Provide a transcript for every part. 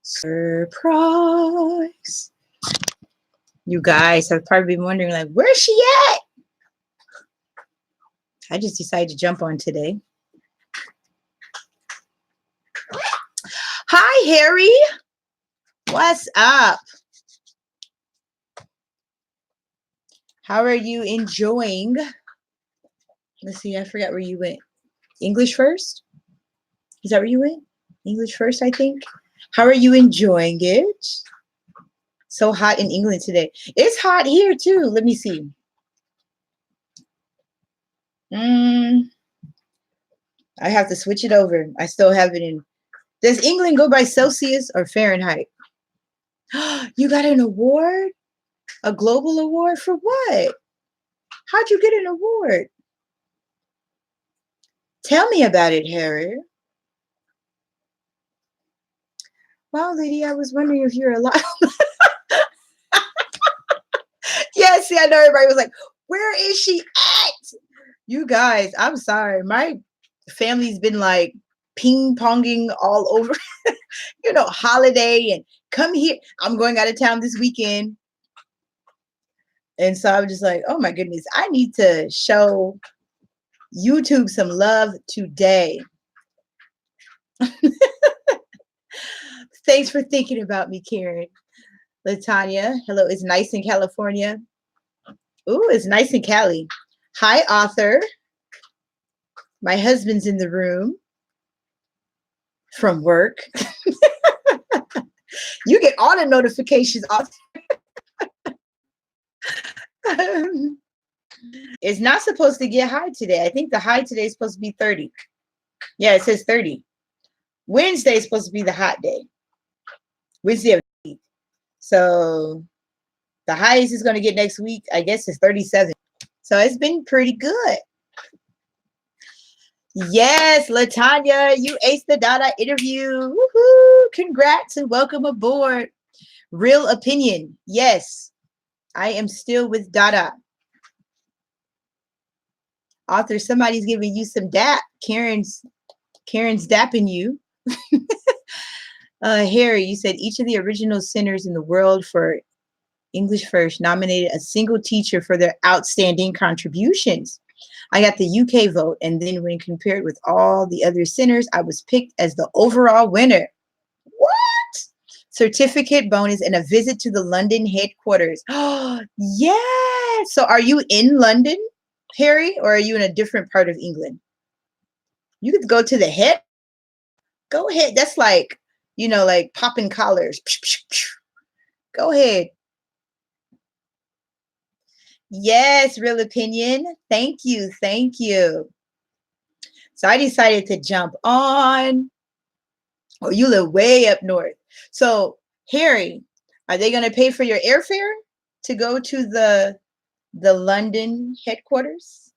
Surprise. You guys have probably been wondering, like, where's she at? I just decided to jump on today. Hi, Harry. What's up? How are you enjoying? Let's see, I forgot where you went. English first? Is that where you went? English first, I think. How are you enjoying it? So hot in England today. It's hot here too. Let me see. I have to switch it over. I still have it in. Does England go by Celsius or Fahrenheit? You got an award? A global award for what? How'd you get an award? Tell me about it, Harry. Wow, lady, I was wondering if you're alive. Yeah, see, I know everybody was like, where is she at? You guys, I'm sorry. My family's been like ping-ponging all over, holiday and come here. I'm going out of town this weekend. And so I'm just like, oh my goodness, I need to show YouTube some love today. Thanks for thinking about me, Karen. Latanya, hello, it's nice in California. Ooh, it's nice in Cali. Hi, author. My husband's in the room from work. You get all the notifications, author. It's not supposed to get high today. I think the high today is supposed to be 30. Yeah, it says 30. Wednesday is supposed to be the hot day. Wednesday of the week. So the highest is going to get next week, I guess, is 37. So it's been pretty good. Yes, Latanya, you aced the Dada interview. Woohoo! Congrats and welcome aboard. Real opinion. Yes, I am still with Dada. Author, somebody's giving you some dap. Karen's dapping you. Harry, you said each of the original centers in the world for English First nominated a single teacher for their outstanding contributions. I got the UK vote, and then when compared with all the other centers, I was picked as the overall winner. What? Certificate bonus and a visit to the London headquarters. Oh, yeah. So are you in London, Harry, or are you in a different part of England? You could go to the head. Go ahead. That's like, like popping collars. Go ahead. Yes, real opinion. Thank you. Thank you. So I decided to jump on. Oh, you live way up north. So, Harry, are they going to pay for your airfare to go to the London headquarters?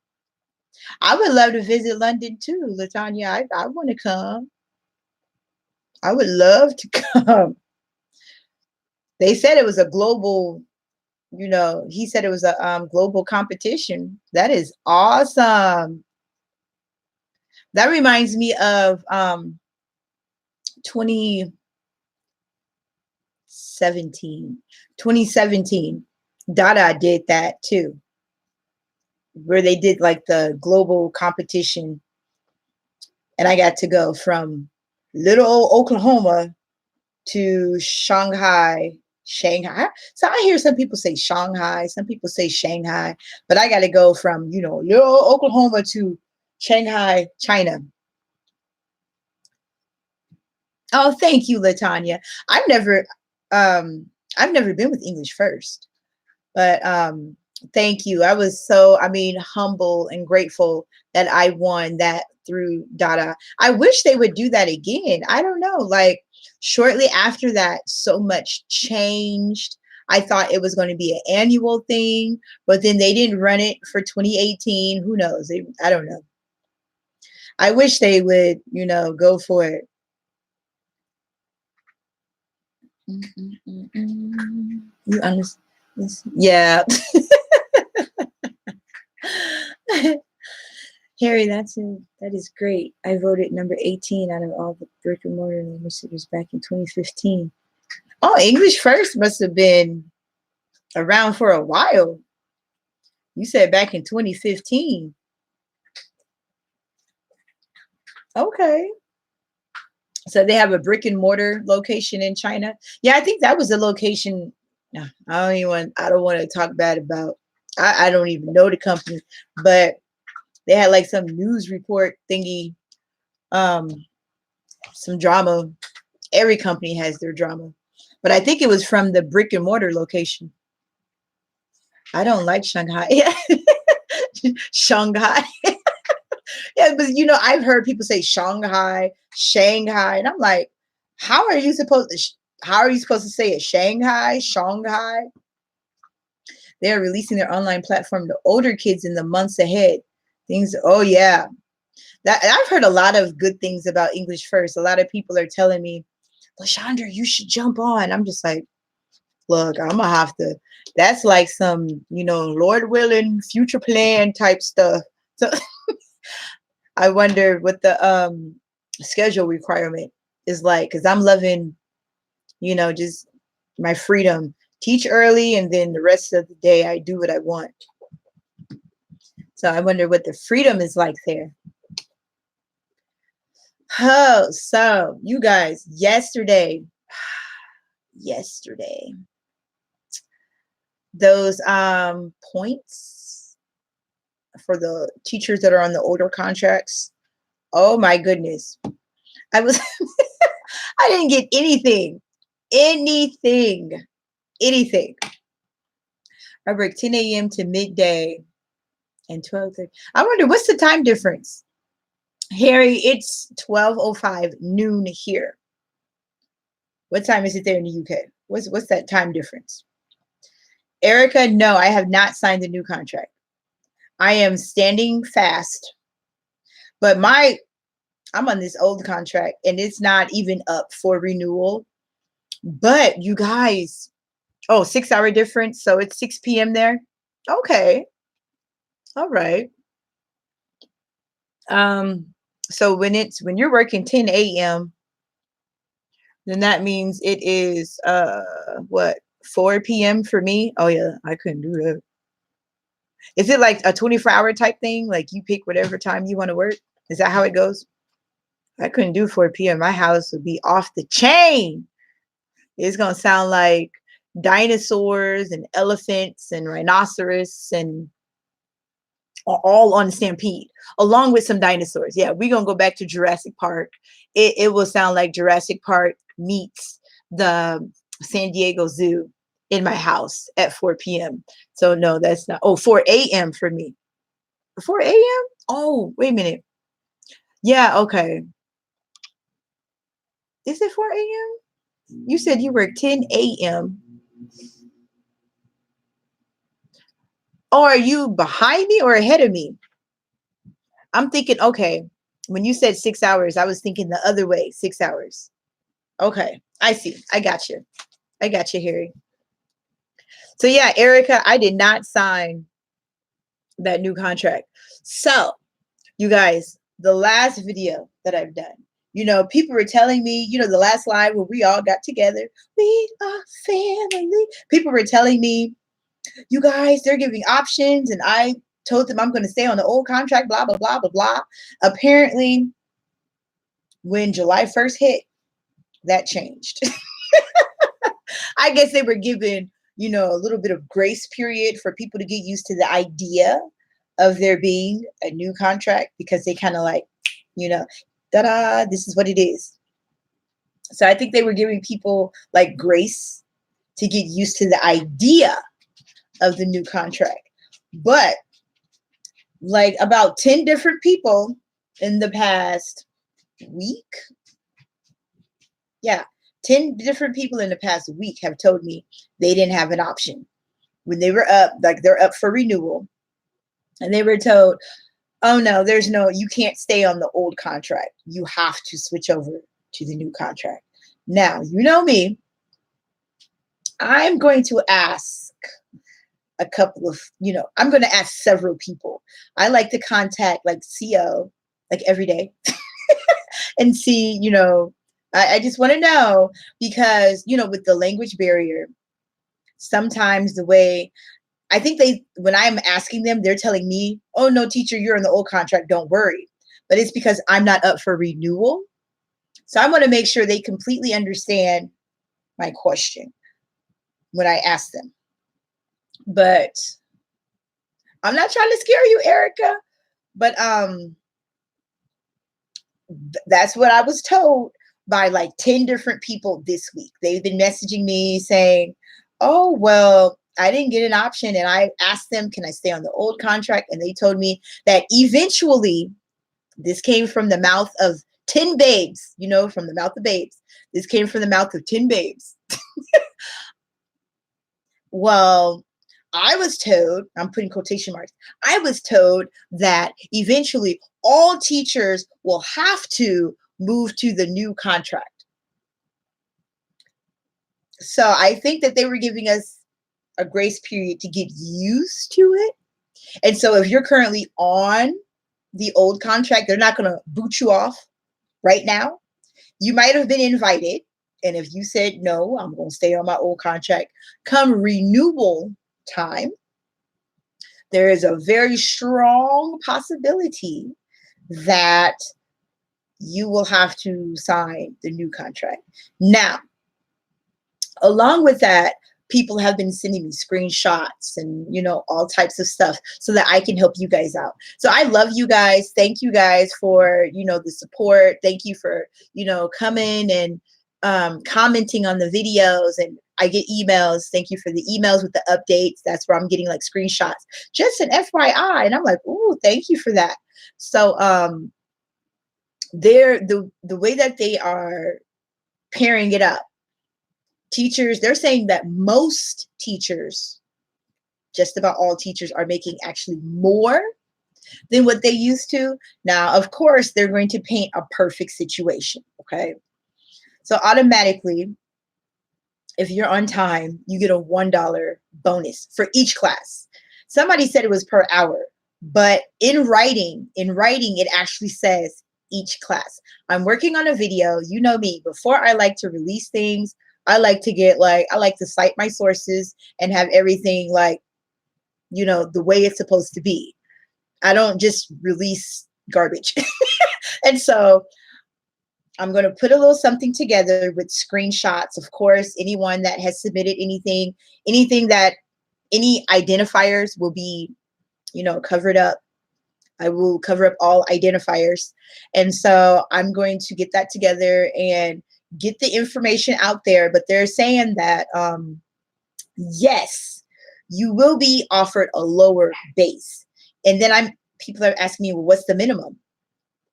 I would love to visit London too, Latanya. I want to come. I would love to come. They said it was a global, he said it was a global competition. That is awesome. That reminds me of 2017. Dada did that too, where they did like the global competition. And I got to go from little old Oklahoma to Shanghai. So I hear some people say Shanghai, some people say Shanghai, but I got to go from, little Oklahoma to Shanghai, China. Oh, thank you, Latanya. I've never been with English First, but thank you. I was so, humble and grateful that I won that through Dada. I wish they would do that again. I don't know. Like shortly after that, so much changed. I thought it was going to be an annual thing, but then they didn't run it for 2018. Who knows? I don't know. I wish they would, go for it. You understand? Yeah. Harry, that is great. I voted number 18 out of all the brick and mortar initiatives back in 2015. Oh, English First must have been around for a while. You said back in 2015. Okay. So they have a brick and mortar location in China. Yeah, I think that was a location. I don't want to talk bad about. I don't even know the company, but they had like some news report thingy, um, some drama. Every company has their drama, but I think it was from the brick and mortar location. I don't like Shanghai. Shanghai. Yeah, but I've heard people say Shanghai, Shanghai, and I'm like, how are you supposed to? How are you supposed to say it? Shanghai, Shanghai. They are releasing their online platform to older kids in the months ahead. Things. Oh yeah, that I've heard a lot of good things about English First. A lot of people are telling me, LaShondra, you should jump on. I'm just like, look, I'm gonna have to. That's like some, Lord willing, future plan type stuff. So I wonder what the schedule requirement is like, because I'm loving, just my freedom. Teach early, and then the rest of the day I do what I want. So I wonder what the freedom is like there. Oh, so you guys, yesterday, those points for the teachers that are on the older contracts. Oh my goodness. I was I didn't get anything. Anything. I work 10 a.m. to midday and 12:30. I wonder what's the time difference? Harry, it's 12:05 noon here. What time is it there in the UK? What's that time difference? Erica, no, I have not signed the new contract. I am standing fast. But I'm on this old contract and it's not even up for renewal. But you guys, 6 hour difference. So it's 6 p.m. there. Okay. All right. So when you're working 10 a.m., then that means it is what, 4 p.m. for me? Oh yeah, I couldn't do that. Is it like a 24-hour type thing? Like you pick whatever time you want to work? Is that how it goes? I couldn't do 4 p.m. My house would be off the chain. It's gonna sound like dinosaurs and elephants and rhinoceros and all on stampede, along with some dinosaurs. Yeah, we're gonna go back to Jurassic Park. It will sound like Jurassic Park meets the San Diego Zoo in my house at 4 p.m. So no, that's not. 4 a.m. for me. 4 a.m. Oh, wait a minute. Yeah, okay. Is it 4 a.m.? You said you were 10 a.m. Oh, are you behind me or ahead of me? I'm thinking, okay, when you said 6 hours, I was thinking the other way, 6 hours. Okay, I see. I got you. Harry. So yeah, Erica, I did not sign that new contract. So you guys, the last video that I've done, people were telling me, the last live where we all got together, we are family. People were telling me, you guys, they're giving options. And I told them I'm going to stay on the old contract, blah, blah, blah, blah, blah. Apparently, when July 1st hit, that changed. I guess they were given, a little bit of grace period for people to get used to the idea of there being a new contract, because they kind of like, da-da, this is what it is. So I think they were giving people like grace to get used to the idea of the new contract. But like about 10 different people in the past week. Yeah, 10 different people in the past week have told me they didn't have an option when they were up, like they're up for renewal. And they were told, oh no, you can't stay on the old contract. You have to switch over to the new contract. Now, you know me, I'm going to ask a couple of, I'm going to ask several people. I like to contact like CO like every day and see, I just want to know because, with the language barrier, sometimes the way I think when I'm asking them, they're telling me, oh, no, teacher, you're in the old contract. Don't worry. But it's because I'm not up for renewal. So I want to make sure they completely understand my question when I ask them. But I'm not trying to scare you, Erica. But that's what I was told by like 10 different people this week. They've been messaging me saying, oh, well, I didn't get an option. And I asked them, can I stay on the old contract? And they told me that eventually, this came from the mouth of 10 babes, from the mouth of babes. This came from the mouth of 10 babes. Well, I was told, I'm putting quotation marks, I was told that eventually all teachers will have to move to the new contract. So I think that they were giving us a grace period to get used to it. And so if you're currently on the old contract, they're not going to boot you off right now. You might have been invited. And if you said, no, I'm going to stay on my old contract, come renewal time, there is a very strong possibility that you will have to sign the new contract. Now, along with that, people have been sending me screenshots and, all types of stuff so that I can help you guys out. So I love you guys. Thank you guys for, the support. Thank you for, coming and commenting on the videos, and I get emails. Thank you for the emails with the updates. That's where I'm getting like screenshots, just an FYI. And I'm like, oh, thank you for that. So the way that they are pairing it up, teachers, they're saying that most teachers, just about all teachers, are making actually more than what they used to. Now, of course, they're going to paint a perfect situation. Okay. So automatically, if you're on time, you get a $1 bonus for each class. Somebody said it was per hour, but in writing, it actually says each class. I'm working on a video. You know me, before I like to release things, I like to cite my sources and have everything the way it's supposed to be. I don't just release garbage. And so I'm going to put a little something together with screenshots. Of course, anyone that has submitted anything that any identifiers will be, covered up. I will cover up all identifiers. And so I'm going to get that together and get the information out there. But they're saying that, yes, you will be offered a lower base. And then people are asking me, well, what's the minimum?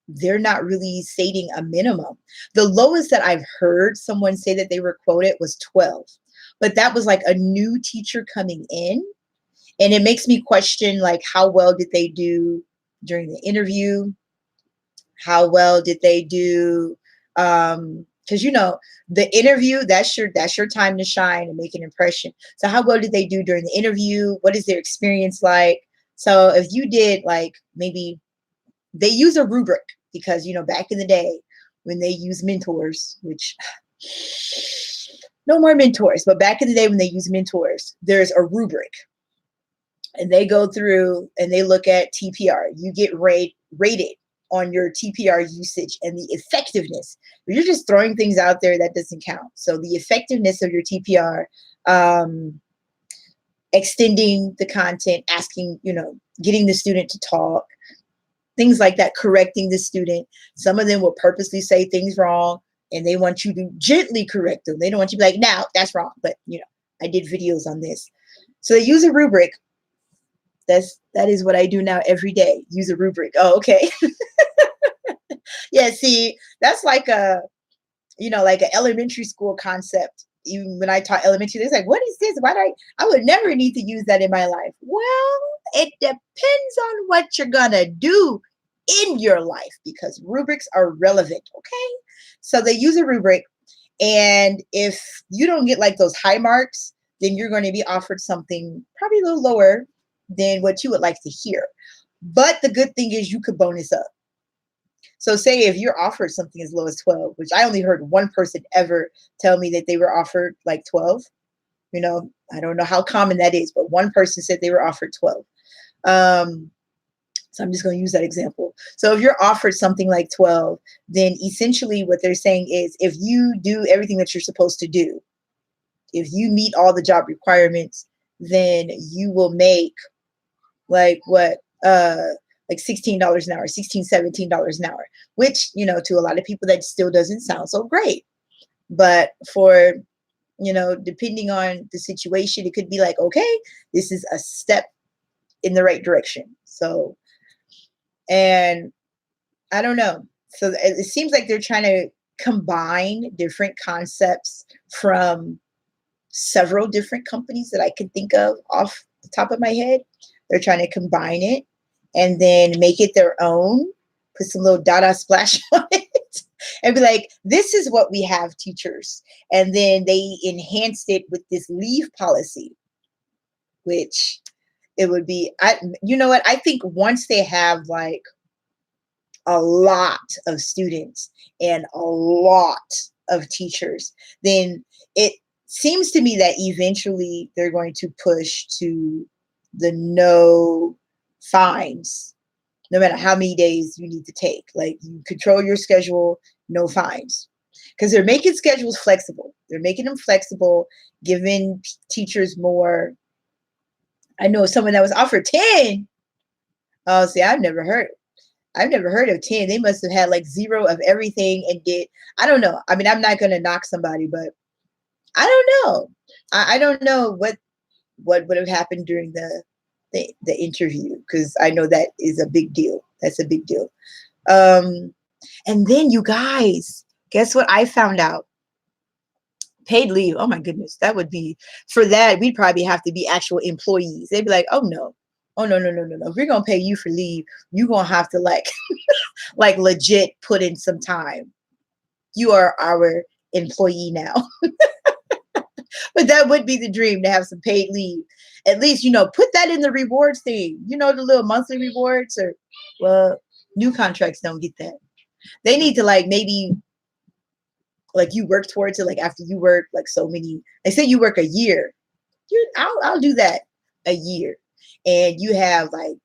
They're not really stating a minimum. The lowest that I've heard someone say that they were quoted was 12, but that was like a new teacher coming in. And it makes me question, like, how well did they do during the interview? How well did they do? Because the interview, that's your time to shine and make an impression. So how well did they do during the interview? What is their experience like? So if you did, like, maybe they use a rubric, because back in the day when they use mentors, which no more mentors, but back in the day when they use mentors, there's a rubric, and they go through and they look at TPR. You get rated on your TPR usage and the effectiveness. If you're just throwing things out there, that doesn't count. So the effectiveness of your TPR, extending the content, asking, getting the student to talk, things like that, correcting the student. Some of them will purposely say things wrong, and they want you to gently correct them. They don't want you to be like, no, that's wrong. But, I did videos on this. So they use a rubric. That is what I do now every day. Use a rubric. Oh, okay. Yeah, see, that's like like an elementary school concept. Even when I taught elementary, they're like, what is this? I would never need to use that in my life. Well, it depends on what you're gonna do in your life, because rubrics are relevant. Okay. So they use a rubric. And if you don't get like those high marks, then you're going to be offered something probably a little lower than what you would like to hear. But the good thing is you could bonus up. So say if you're offered something as low as 12, which I only heard one person ever tell me that they were offered like 12. I don't know how common that is, but one person said they were offered 12. So I'm just going to use that example. So if you're offered something like 12, then essentially what they're saying is if you do everything that you're supposed to do, if you meet all the job requirements, then you will make like what, like $16 an hour, $17 an hour, which, to a lot of people, that still doesn't sound so great. But for, depending on the situation, it could be like, okay, this is a step in the right direction. So, and I don't know. So it seems like they're trying to combine different concepts from several different companies that I could think of off the top of my head. They're trying to combine it and then make it their own, put some little Dada splash on it and be like, this is what we have, teachers. And then they enhanced it with this leave policy, which it would be, you know what? I think once they have like a lot of students and a lot of teachers, then it seems to me that eventually they're going to push to the no fines, no matter how many days you need to take. Like, you control your schedule, no fines. Because they're making schedules flexible. They're making them flexible, giving teachers more. I know someone that was offered 10. Oh, see, I've never heard of 10. They must have had like 0 of everything and did, I don't know. I mean, I'm not going to knock somebody, but I don't know. I don't know what would have happened during the interview, because I know that is a big deal. That's a big deal. And then, you guys, guess what I found out? Paid leave. Oh my goodness. That would be, for that, we'd probably have to be actual employees. They'd be like, oh no. Oh, no. If we're going to pay you for leave, you're going to have to like legit put in some time. You are our employee now. But that would be the dream, to have some paid leave. At least, put that in the rewards thing. The little monthly rewards, or, well, new contracts don't get that. They need to like maybe like you work towards it. Like after you work like so many, they say you work a year. I'll do that a year. And you have like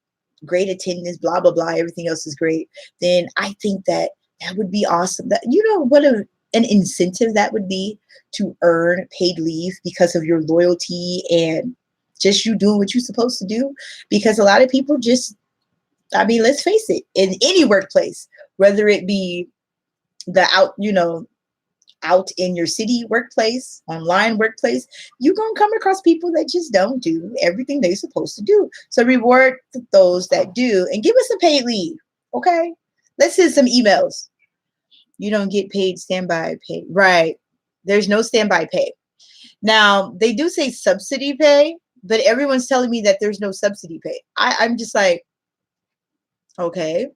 great attendance, blah, blah, blah. Everything else is great. Then I think that would be awesome. That, what an incentive that would be, to earn paid leave because of your loyalty and just you doing what you're supposed to do. Because a lot of people just, I mean, let's face it, in any workplace, whether it be the out in your city workplace, online workplace, you're going to come across people that just don't do everything they're supposed to do. So reward those that do and give us some paid leave. Okay. Let's send some emails. You don't get paid standby pay. Right. There's no standby pay. Now, they do say subsidy pay, but everyone's telling me that there's no subsidy pay. I'm just like, okay.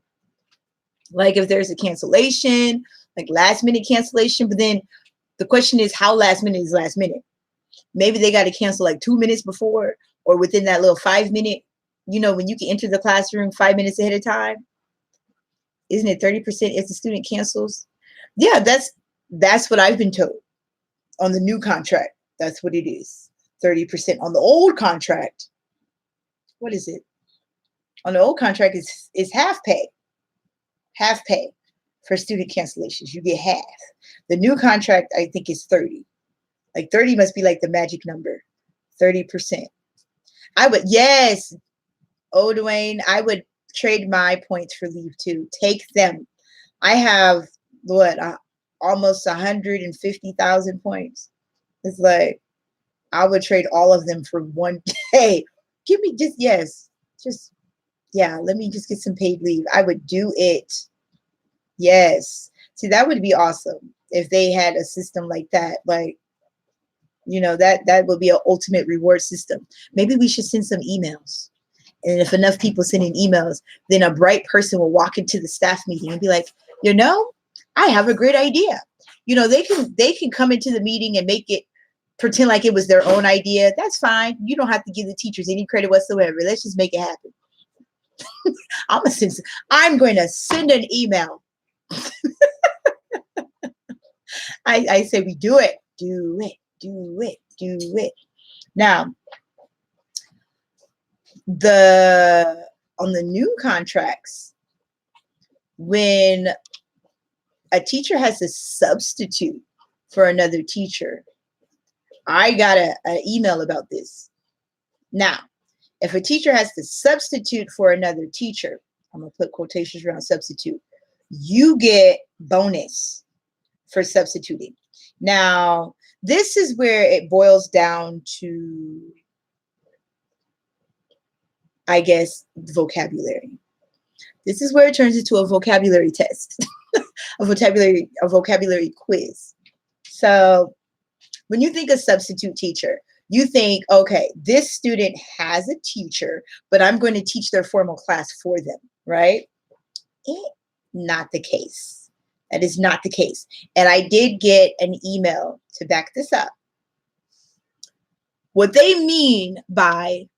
Like if there's a cancellation, like last minute cancellation, but then the question is, how last minute is last minute? Maybe they got to cancel like 2 minutes before, or within that little 5 minute, when you can enter the classroom 5 minutes ahead of time. Isn't it 30% if the student cancels? Yeah, that's what I've been told on the new contract. That's what it is. 30%. On the old contract, what is it? On the old contract is half pay. Half pay for student cancellations. You get half. The new contract, I think, is 30. Like 30 must be like the magic number. 30%. Yes. Oh, Dwayne, I would trade my points for leave too. Take them. I have almost 150,000 points. It's like, I would trade all of them for one day. Give me let me just get some paid leave. I would do it. Yes. See, that would be awesome if they had a system like that. Like, that would be an ultimate reward system. Maybe we should send some emails. And if enough people send in emails, then a bright person will walk into the staff meeting and be like, I have a great idea. They can come into the meeting and make it pretend like it was their own idea, that's fine. You don't have to give the teachers any credit whatsoever. Let's just make it happen. I'm going to send an email. I say we do it. Do it. Do it. Do it. Now, on the new contracts, when a teacher has to substitute for another teacher, I got an email about this. Now, if a teacher has to substitute for another teacher, I'm going to put quotations around substitute, you get bonus for substituting. Now, this is where it boils down to, I guess, vocabulary. This is where it turns into a vocabulary test, a vocabulary quiz. So when you think of substitute teacher, you think, okay, this student has a teacher, but I'm going to teach their formal class for them, right? Not the case. That is not the case. And I did get an email to back this up. What they mean by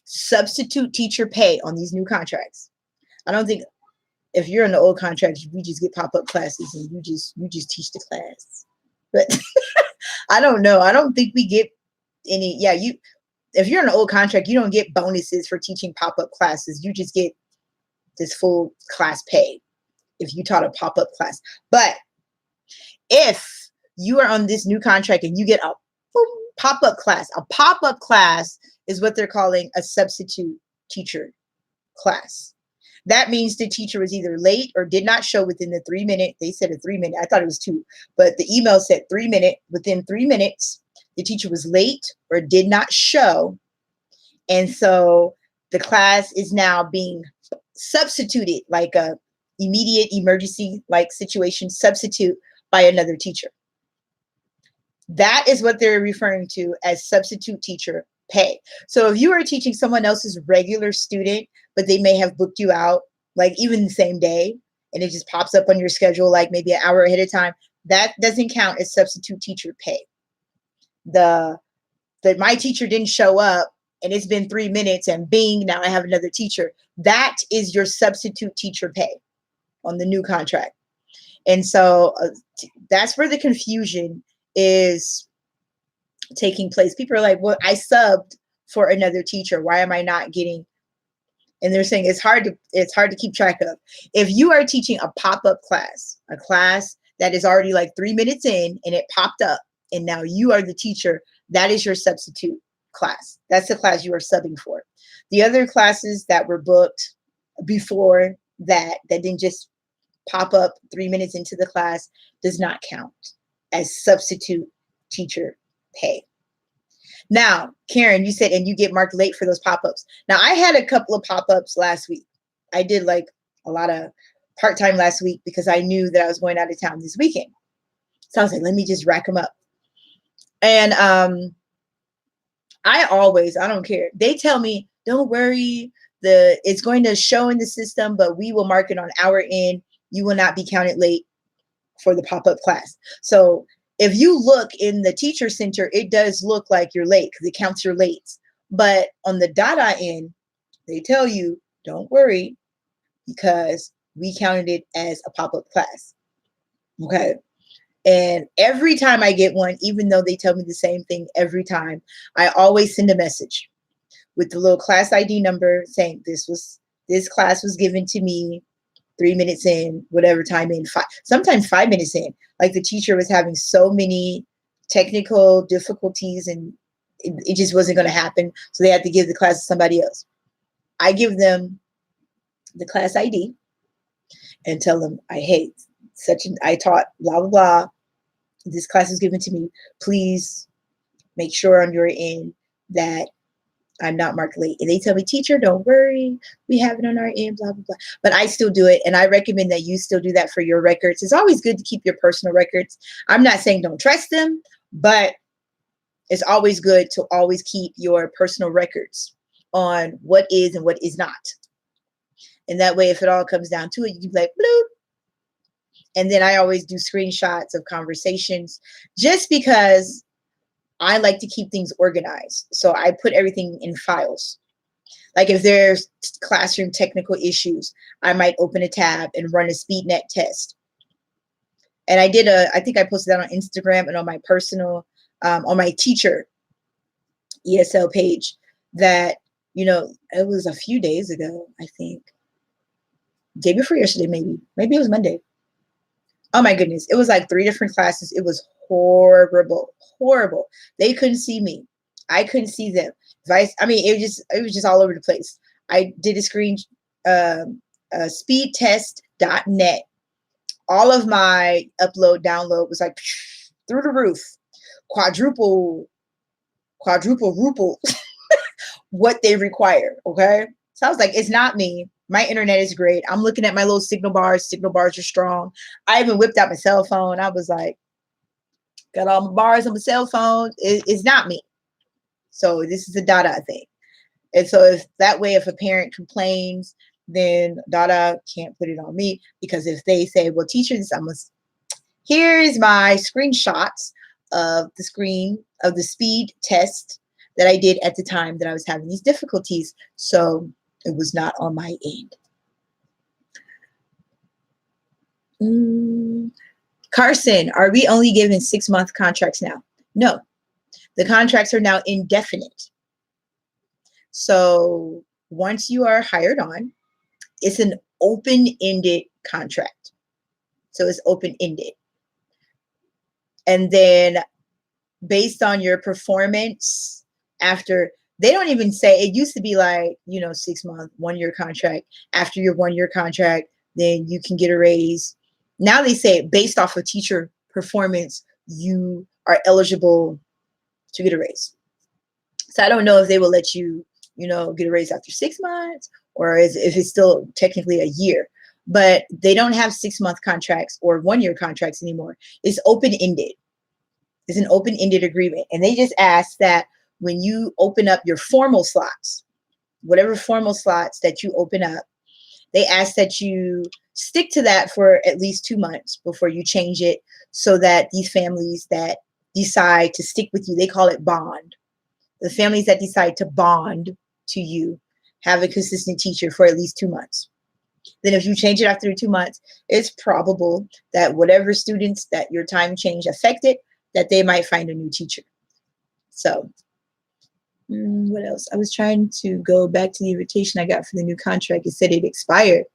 substitute teacher pay on these new contracts, I don't think, if you're in the old contracts, we just get pop-up classes and you just teach the class. But I don't know. I don't think we get any. Yeah, if you're in an old contract, you don't get bonuses for teaching pop-up classes. You just get this full class pay if you taught a pop-up class. But if you are on this new contract and you get a pop-up class is what they're calling a substitute teacher class. That means the teacher was either late or did not show within the 3 minute. They said a 3 minute. I thought it was 2, but the email said 3 minute. Within 3 minutes, the teacher was late or did not show. And so the class is now being substituted, like a immediate emergency like situation, substitute by another teacher. That is what they're referring to as substitute teacher pay. So if you are teaching someone else's regular student, but they may have booked you out like even the same day, and it just pops up on your schedule like maybe an hour ahead of time, that doesn't count as substitute teacher pay. My teacher didn't show up and it's been 3 minutes and bing, now I have another teacher. That is your substitute teacher pay on the new contract. And so that's where the confusion is taking place. People are like, well, I subbed for another teacher. Why am I not getting? And they're saying it's hard to keep track of. If you are teaching a pop-up class, a class that is already like 3 minutes in and it popped up and now you are the teacher, that is your substitute class. That's the class you are subbing for. The other classes that were booked before that didn't just pop up 3 minutes into the class does not count as substitute teacher pay. Now, Karen, you said, and you get marked late for those pop-ups. Now, I had a couple of pop-ups last week. I did like a lot of part-time last week because I knew that I was going out of town this weekend. So I was like, let me just rack them up. And I don't care. They tell me, don't worry, it's going to show in the system, but we will mark it on our end. You will not be counted late for the pop-up class. So if you look in the teacher center, it does look like you're late because it counts your late. But on the Dada end, they tell you, don't worry, because we counted it as a pop-up class. Okay. And every time I get one, even though they tell me the same thing every time, I always send a message with the little class ID number saying this class was given to me 3 minutes in, whatever time in, sometimes 5 minutes in. Like the teacher was having so many technical difficulties and it just wasn't going to happen. So they had to give the class to somebody else. I give them the class ID and tell them, I taught blah, blah, blah. This class was given to me. Please make sure on your end that I'm not marked late. And they tell me, teacher, don't worry. We have it on our end, blah, blah, blah. But I still do it. And I recommend that you still do that for your records. It's always good to keep your personal records. I'm not saying don't trust them, but it's always good to always keep your personal records on what is and what is not. And that way, if it all comes down to it, you can be like, bloop. And then I always do screenshots of conversations just because I like to keep things organized. So I put everything in files. Like if there's classroom technical issues, I might open a tab and run a SpeedNet test. And I think I posted that on Instagram and on my personal, on my teacher ESL page that, it was a few days ago, I think. Day before yesterday, maybe it was Monday. Oh my goodness. It was like 3 different classes. It was horrible, horrible. They couldn't see me. I couldn't see them. It was just all over the place. I did a speedtest.net. All of my download was like through the roof, quadruple what they require. Okay. So I was like, it's not me. My internet is great. I'm looking at my little signal bars. Signal bars are strong. I even whipped out my cell phone. I was like, got all my bars on my cell phone. It's not me. So this is a Dada thing. And so if a parent complains, then Dada can't put it on me, because if they say, well, teachers, here's my screenshots of the speed test that I did at the time that I was having these difficulties. So it was not on my end. Carson, are we only given 6-month contracts now? No, the contracts are now indefinite. So once you are hired on, it's an open-ended contract. So it's open-ended. And then based on your performance after, they don't even say, it used to be like, 6-month, 1-year contract. After your 1-year contract, then you can get a raise. Now they say based off of teacher performance, you are eligible to get a raise. So I don't know if they will let you, get a raise after 6 months, or if it's still technically a year. But they don't have 6-month contracts or 1-year contracts anymore. It's open-ended. It's an open-ended agreement. And they just ask that when you open up your formal slots, whatever formal slots that you open up, they ask that you stick to that for at least 2 months before you change it, so that these families that decide to stick with you, they call it bond. The families that decide to bond to you have a consistent teacher for at least 2 months. Then if you change it after 2 months, it's probable that whatever students that your time change affected, that they might find a new teacher. So what else? I was trying to go back to the invitation I got for the new contract. It said it expired.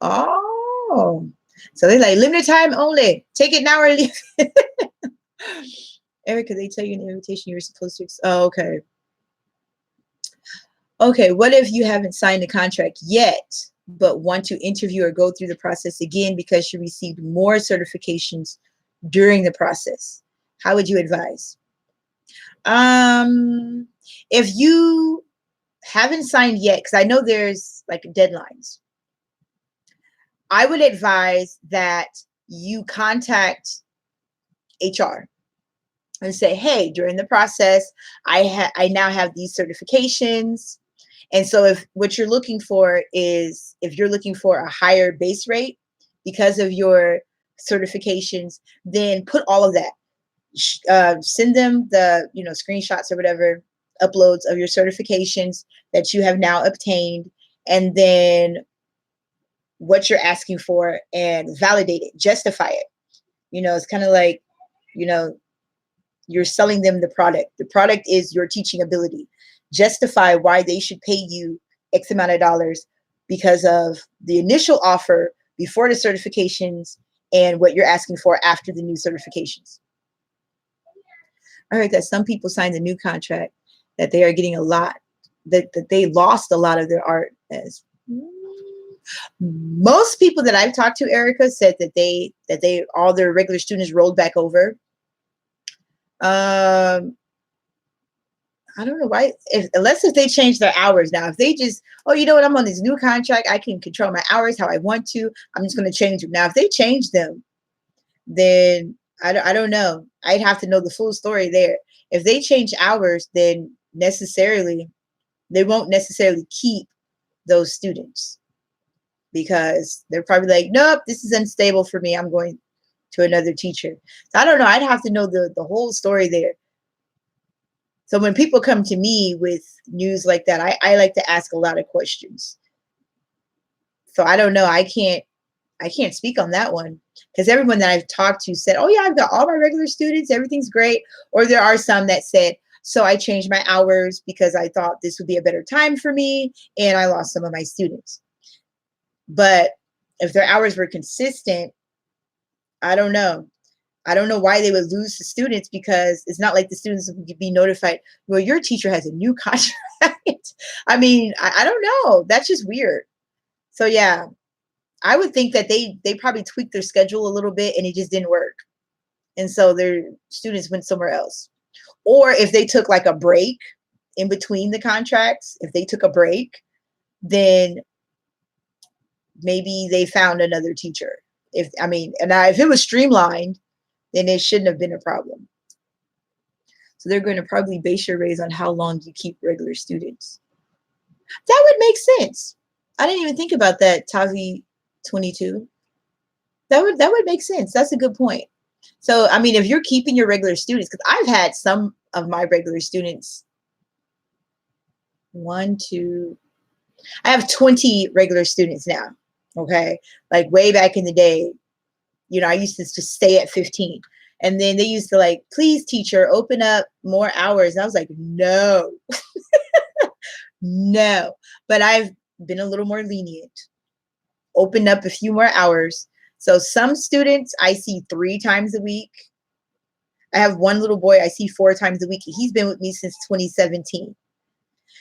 Oh, so they're like, limited time only. Take it now or leave. Erica, they tell you in the invitation you're supposed to. Oh, okay. Okay, what if you haven't signed the contract yet, but want to interview or go through the process again because you received more certifications during the process? How would you advise? If you haven't signed yet, because I know there's like deadlines, I would advise that you contact HR and say, hey, during the process, I now have these certifications. And so if what you're looking for is, if you're looking for a higher base rate because of your certifications, then put all of that. Send them the screenshots or whatever, uploads of your certifications that you have now obtained, and then what you're asking for, and validate it, justify it. It's kind of like, you're selling them the product. The product is your teaching ability. Justify why they should pay you X amount of dollars because of the initial offer before the certifications and what you're asking for after the new certifications. I heard that some people signed the new contract that they are getting a lot, that they lost a lot of their art. As most people that I've talked to, Erica, said that they all their regular students rolled back over. I don't know why, unless they change their hours now. If they just, I'm on this new contract, I can control my hours how I want to, I'm just going to change them. Now, if they change them, then I don't know. I'd have to know the full story there. If they change hours, then they won't necessarily keep those students, because they're probably like, nope, this is unstable for me, I'm going to another teacher. So I don't know. I'd have to know the whole story there. So when people come to me with news like that, I like to ask a lot of questions. So I don't know. I can't speak on that one because everyone that I've talked to said, "Oh yeah, I've got all my regular students. Everything's great." Or there are some that said, "So I changed my hours because I thought this would be a better time for me, and I lost some of my students." But if their hours were consistent, I don't know. I don't know why they would lose the students because it's not like the students would be notified, well, your teacher has a new contract. I mean, I don't know. That's just weird. So yeah, I would think that they probably tweaked their schedule a little bit and it just didn't work. And so their students went somewhere else. Or if they took like a break in between the contracts, if they took a break, then maybe they found another teacher. If it was streamlined, then it shouldn't have been a problem. So they're going to probably base your raise on how long you keep regular students. That would make sense. I didn't even think about that, Tavi 22. That would make sense. That's a good point. So I mean, if you're keeping your regular students, because I've had some of my regular students, I have 20 regular students now. Okay. Like way back in the day, I used to just stay at 15. And then they used to like, please, teacher, open up more hours. And I was like, no, no. But I've been a little more lenient, opened up a few more hours. So some students I see 3 times a week. I have one little boy I see 4 times a week. He's been with me since 2017.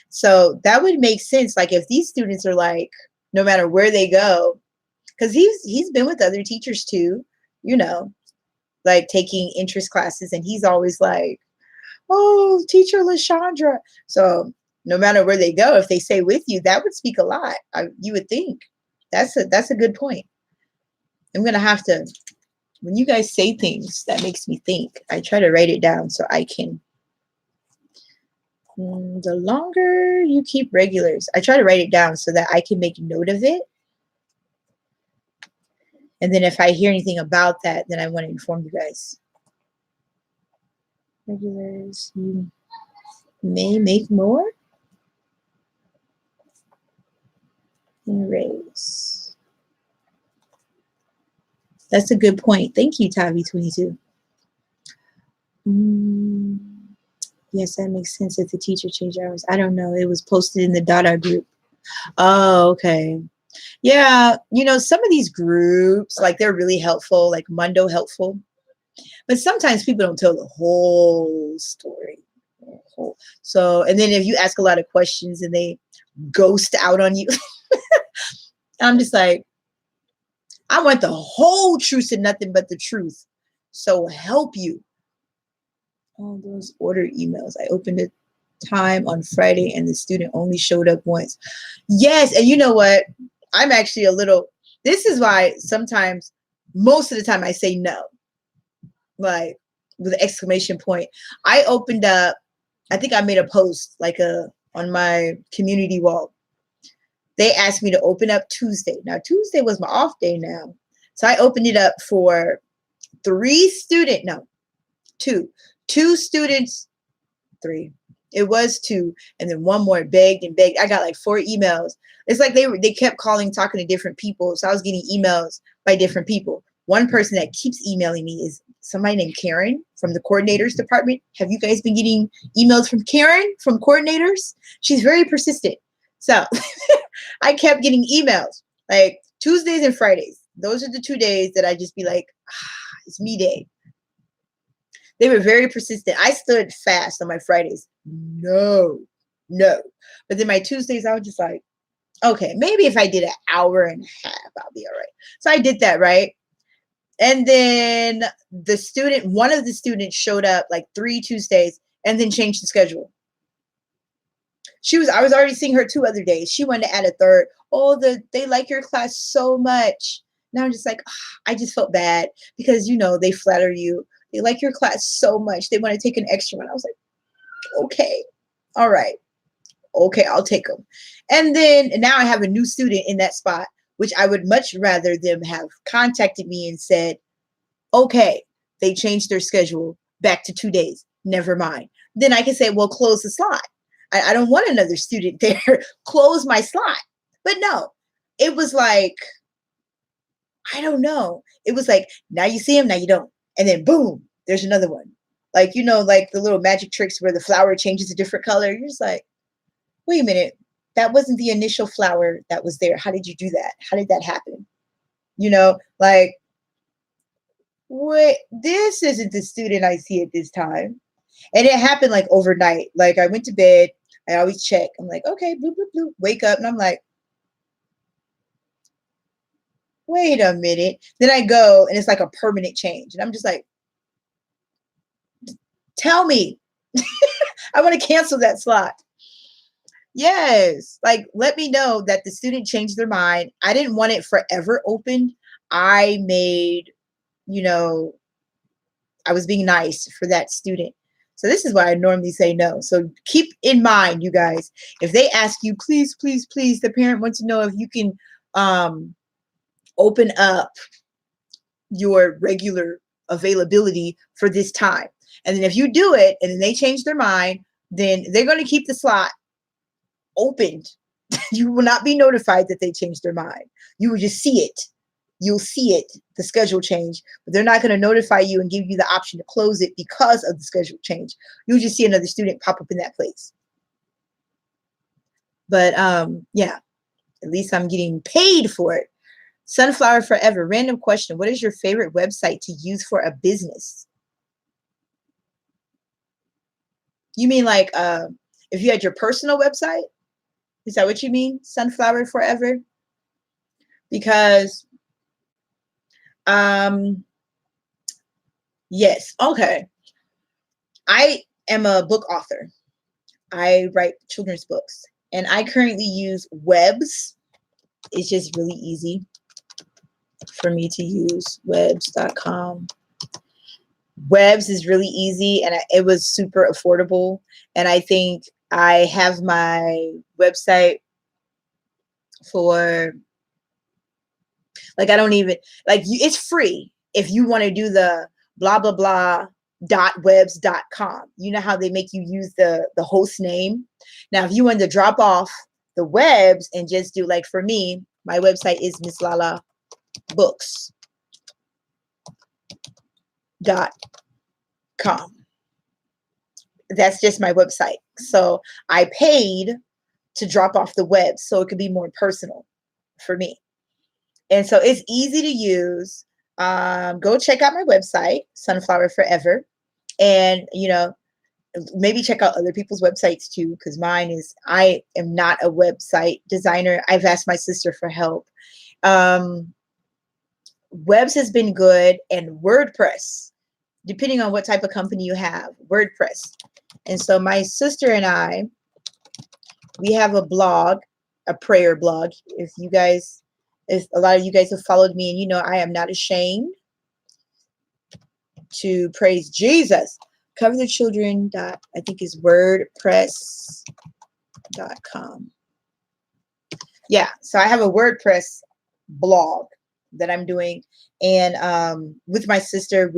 So that would make sense. Like if these students are like, no matter where they go, because he's been with other teachers too, like taking interest classes, and he's always like, oh, teacher LaShondra. So no matter where they go, if they stay with you, that would speak a lot. You would think. That's a good point. I'm gonna have to, when you guys say things, that makes me think. I try to write it down so I can. The longer you keep regulars, I try to write it down so that I can make note of it. And then if I hear anything about that, then I want to inform you guys. Regulars, you may make more in raise. That's a good point. Thank you, Tavi22. Yes, that makes sense if the teacher changed hours. I don't know. It was posted in the Dada group. Oh, okay. Yeah, some of these groups, like they're really helpful, like Mundo helpful. But sometimes people don't tell the whole story. So, and then if you ask a lot of questions and they ghost out on you, I'm just like, I want the whole truth and nothing but the truth. So help you. All those order emails. I opened it time on Friday and the student only showed up once. Yes, and you know what? I'm actually this is why sometimes, most of the time I say no, like with an exclamation point. I opened up, I think I made a post on my community wall. They asked me to open up Tuesday. Now Tuesday was my off day now. So I opened it up for 2 students, 3. It was 2, and then one more begged and begged. I got like 4 emails. It's like they kept calling, talking to different people. So I was getting emails by different people. One person that keeps emailing me is somebody named Karen from the coordinators department. Have you guys been getting emails from Karen from coordinators? She's very persistent. So I kept getting emails like Tuesdays and Fridays. Those are the 2 days that I just be like, it's me day. They were very persistent. I stood fast on my Fridays. No. But then my Tuesdays, I was just like, okay, maybe if I did an hour and a half, I'll be all right. So I did that, right? And then one of the students showed up like 3 Tuesdays and then changed the schedule. I was already seeing her 2 other days. She wanted to add a third. Oh, they like your class so much. Now I'm just like, I just felt bad because, they flatter you. They like your class so much. They want to take an extra one. I was like, okay, all right. Okay, I'll take them. And then now I have a new student in that spot, which I would much rather them have contacted me and said, okay, they changed their schedule back to 2 days. Never mind. then I can say, well, close the slot. I don't want another student there. Close my slot. But no, it was like, I don't know. It was like, now you see him, now you don't. And then boom, there's another one. Like, like the little magic tricks where the flower changes a different color. You're just like, wait a minute. That wasn't the initial flower that was there. How did you do that? How did that happen? Like, wait, this isn't the student I see at this time. And it happened like overnight. Like I went to bed. I always check. I'm like, okay, bloop, bloop, bloop. Wake up. And I'm like, wait a minute. Then I go and it's like a permanent change. And I'm just like, tell me. I want to cancel that slot. Yes. Like, let me know that the student changed their mind. I didn't want it forever open. I made, I was being nice for that student. So this is why I normally say no. So keep in mind, you guys, if they ask you, please, please, please, the parent wants to know if you can open up your regular availability for this time. And then if you do it and then they change their mind, then they're going to keep the slot opened. You will not be notified that they changed their mind. You will just see it. You'll see it, the schedule change, but they're not going to notify you and give you the option to close it because of the schedule change. You'll just see another student pop up in that place. But yeah, at least I'm getting paid for it. Sunflower Forever, random question. What is your favorite website to use for a business? You mean like if you had your personal website? Is that what you mean? Sunflower Forever? Because yes. Okay. I am a book author. I write children's books and I currently use Webs. It's just really easy for me to use, webs.com. Webs is really easy and it was super affordable. And I think I have my website for like, I don't even like it's free. If you want to do the blah, blah, blah .webs.com, you know how they make you use the host name. Now, if you want to drop off the webs and just do like for me, my website is mislalabooks.com. That's just my website. So I paid to drop off the webs so it could be more personal for me. And so it's easy to use. Go check out my website, Sunflower Forever. And, maybe check out other people's websites too, because I am not a website designer. I've asked my sister for help. Webs has been good, and WordPress, depending on what type of company you have, WordPress. And so my sister and I, we have a blog, a prayer blog. If a lot of you guys have followed me and I am not ashamed to praise Jesus. Cover the Children. I think is WordPress.com. Yeah, so I have a WordPress blog that I'm doing, and with my sister,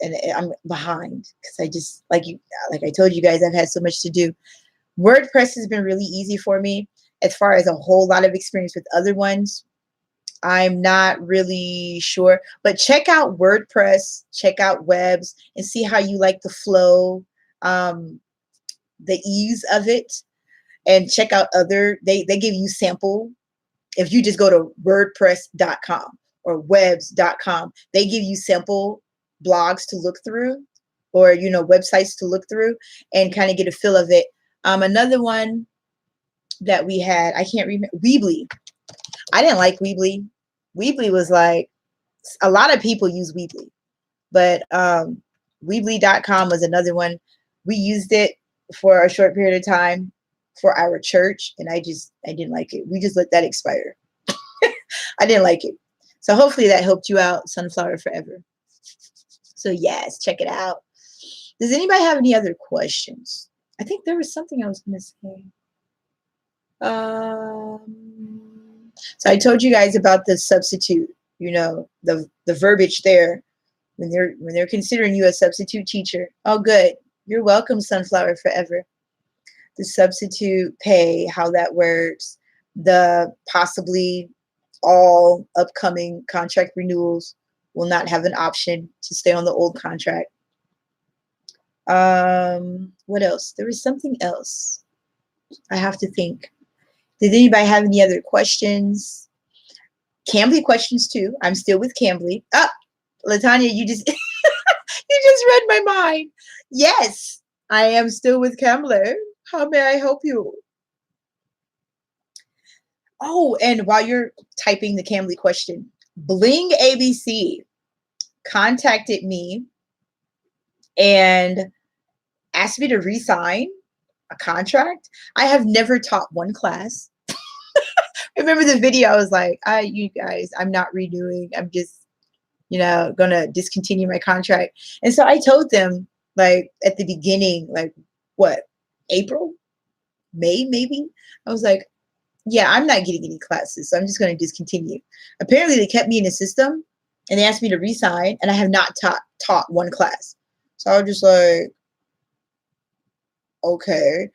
I'm behind because I just like I told you guys, I've had so much to do. WordPress has been really easy for me. As far as a whole lot of experience with other ones, I'm not really sure, but check out WordPress, check out Webs, and see how you like the flow, the ease of it, and check out they give you sample. If you just go to WordPress.com or Webs.com, they give you sample blogs to look through, or websites to look through, and kind of get a feel of it. Another one that we had, I can't remember, Weebly. I didn't like Weebly. Weebly was like, a lot of people use Weebly, but Weebly.com was another one. We used it for a short period of time for our church, and I didn't like it. We just let that expire. I didn't like it. So hopefully that helped you out, Sunflower Forever. So yes, check it out. Does anybody have any other questions? I think there was something I was going to say. So I told you guys about the substitute, the verbiage there when they're considering you a substitute teacher. Oh, good. You're welcome, Sunflower Forever. The substitute pay, how that works, the possibly all upcoming contract renewals will not have an option to stay on the old contract. What else? There was something else. I have to think. Did anybody have any other questions? Cambly questions too. I'm still with Cambly. Ah, Latanya, you just you just read my mind. Yes, I am still with Cambly. How may I help you? Oh, and while you're typing the Cambly question, Bling ABC contacted me and asked me to resign a contract. I have never taught one class. Remember the video? I was like, you guys, I'm not renewing. I'm just, gonna discontinue my contract. And so I told them, like, at the beginning, like, what, April, May, maybe? I was like, yeah, I'm not getting any classes, so I'm just going to discontinue. Apparently, they kept me in the system, and they asked me to resign, and I have not taught one class. So I was just like, okay.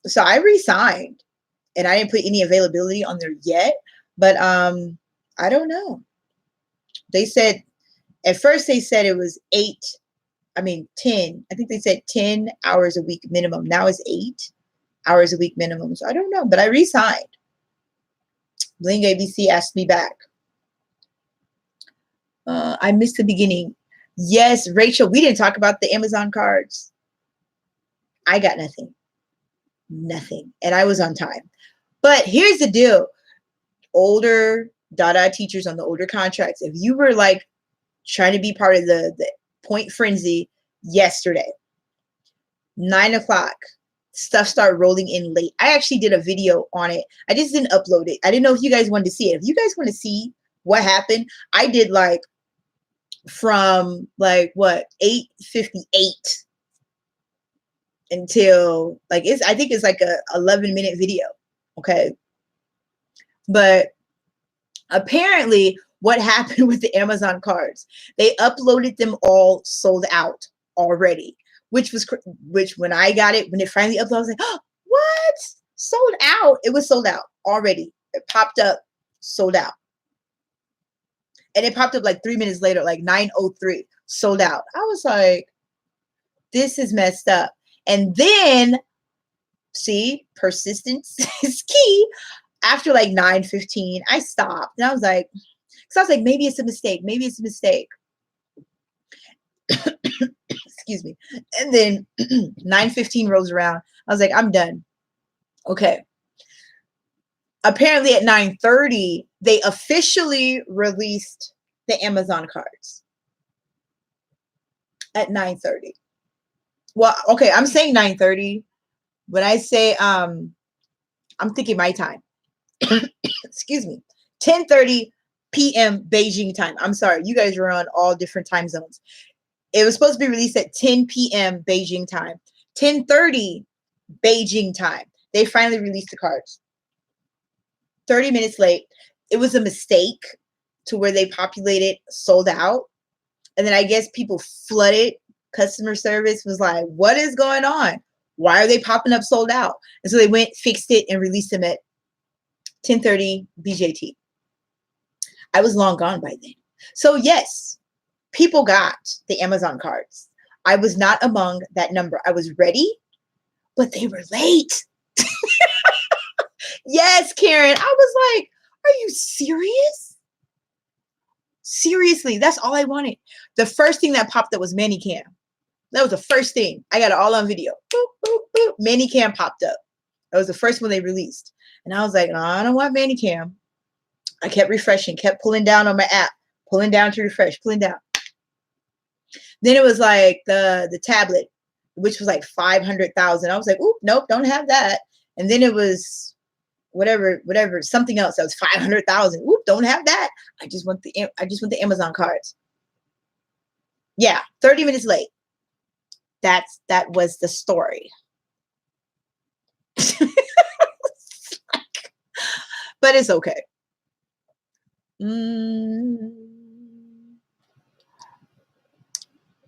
So I resigned, and I didn't put any availability on there yet, but I don't know. They said, at first they said it was 10. I think they said 10 hours a week minimum. Now it's 8 hours a week minimum. So I don't know, but I resigned. Bling ABC asked me back. I missed the beginning. Yes, Rachel, we didn't talk about the Amazon cards. I got nothing. Nothing. And I was on time. But here's the deal. Older Dada teachers on the older contracts, if you were like trying to be part of the point frenzy yesterday, 9 o'clock, stuff started rolling in late. I actually did a video on it. I just didn't upload it. I didn't know if you guys wanted to see it. If you guys want to see what happened, I did like from like what 8:58 until like I think it's like a 11-minute video. Okay. But apparently what happened with the Amazon cards, they uploaded them all sold out already, which when I got it, when it finally uploaded, I was like, oh, what? Sold out. It was sold out already. It popped up, sold out. And it popped up like 3 minutes later, like 9:03, sold out. I was like, this is messed up. And then, see, persistence is key. After like 9:15, I stopped. And I was like, maybe it's a mistake. Maybe it's a mistake. Excuse me. And then 9:15 rolls around. I was like, I'm done. Okay. Apparently at 9:30, they officially released the Amazon cards. At 9:30. Well, okay, I'm saying 9:30. When I say I'm thinking my time. Excuse me. 10:30 p.m. Beijing time. I'm sorry, you guys are on all different time zones. It was supposed to be released at 10 p.m. Beijing time. 10:30 Beijing time. They finally released the cards. 30 minutes late. It was a mistake to where they populated sold out. And then I guess people flooded. Customer service was like, what is going on? Why are they popping up sold out? And so they went, fixed it, and released them at 10:30 BJT. I was long gone by then. So yes, people got the Amazon cards. I was not among that number. I was ready, but they were late. Yes, Karen. I was like, are you serious? Seriously, that's all I wanted. The first thing that popped up was ManyCam. That was the first thing. I got it all on video. Boop, boop, boop. ManyCam popped up. That was the first one they released. And I was like, no, I don't want ManyCam. I kept refreshing, kept pulling down on my app, pulling down to refresh, pulling down. Then it was like the tablet, which was like 500,000. I was like, oop, nope, don't have that. And then it was whatever, something else that was 500,000. Oop, don't have that. I just want the Amazon cards. Yeah, 30 minutes late. That was the story. But it's okay.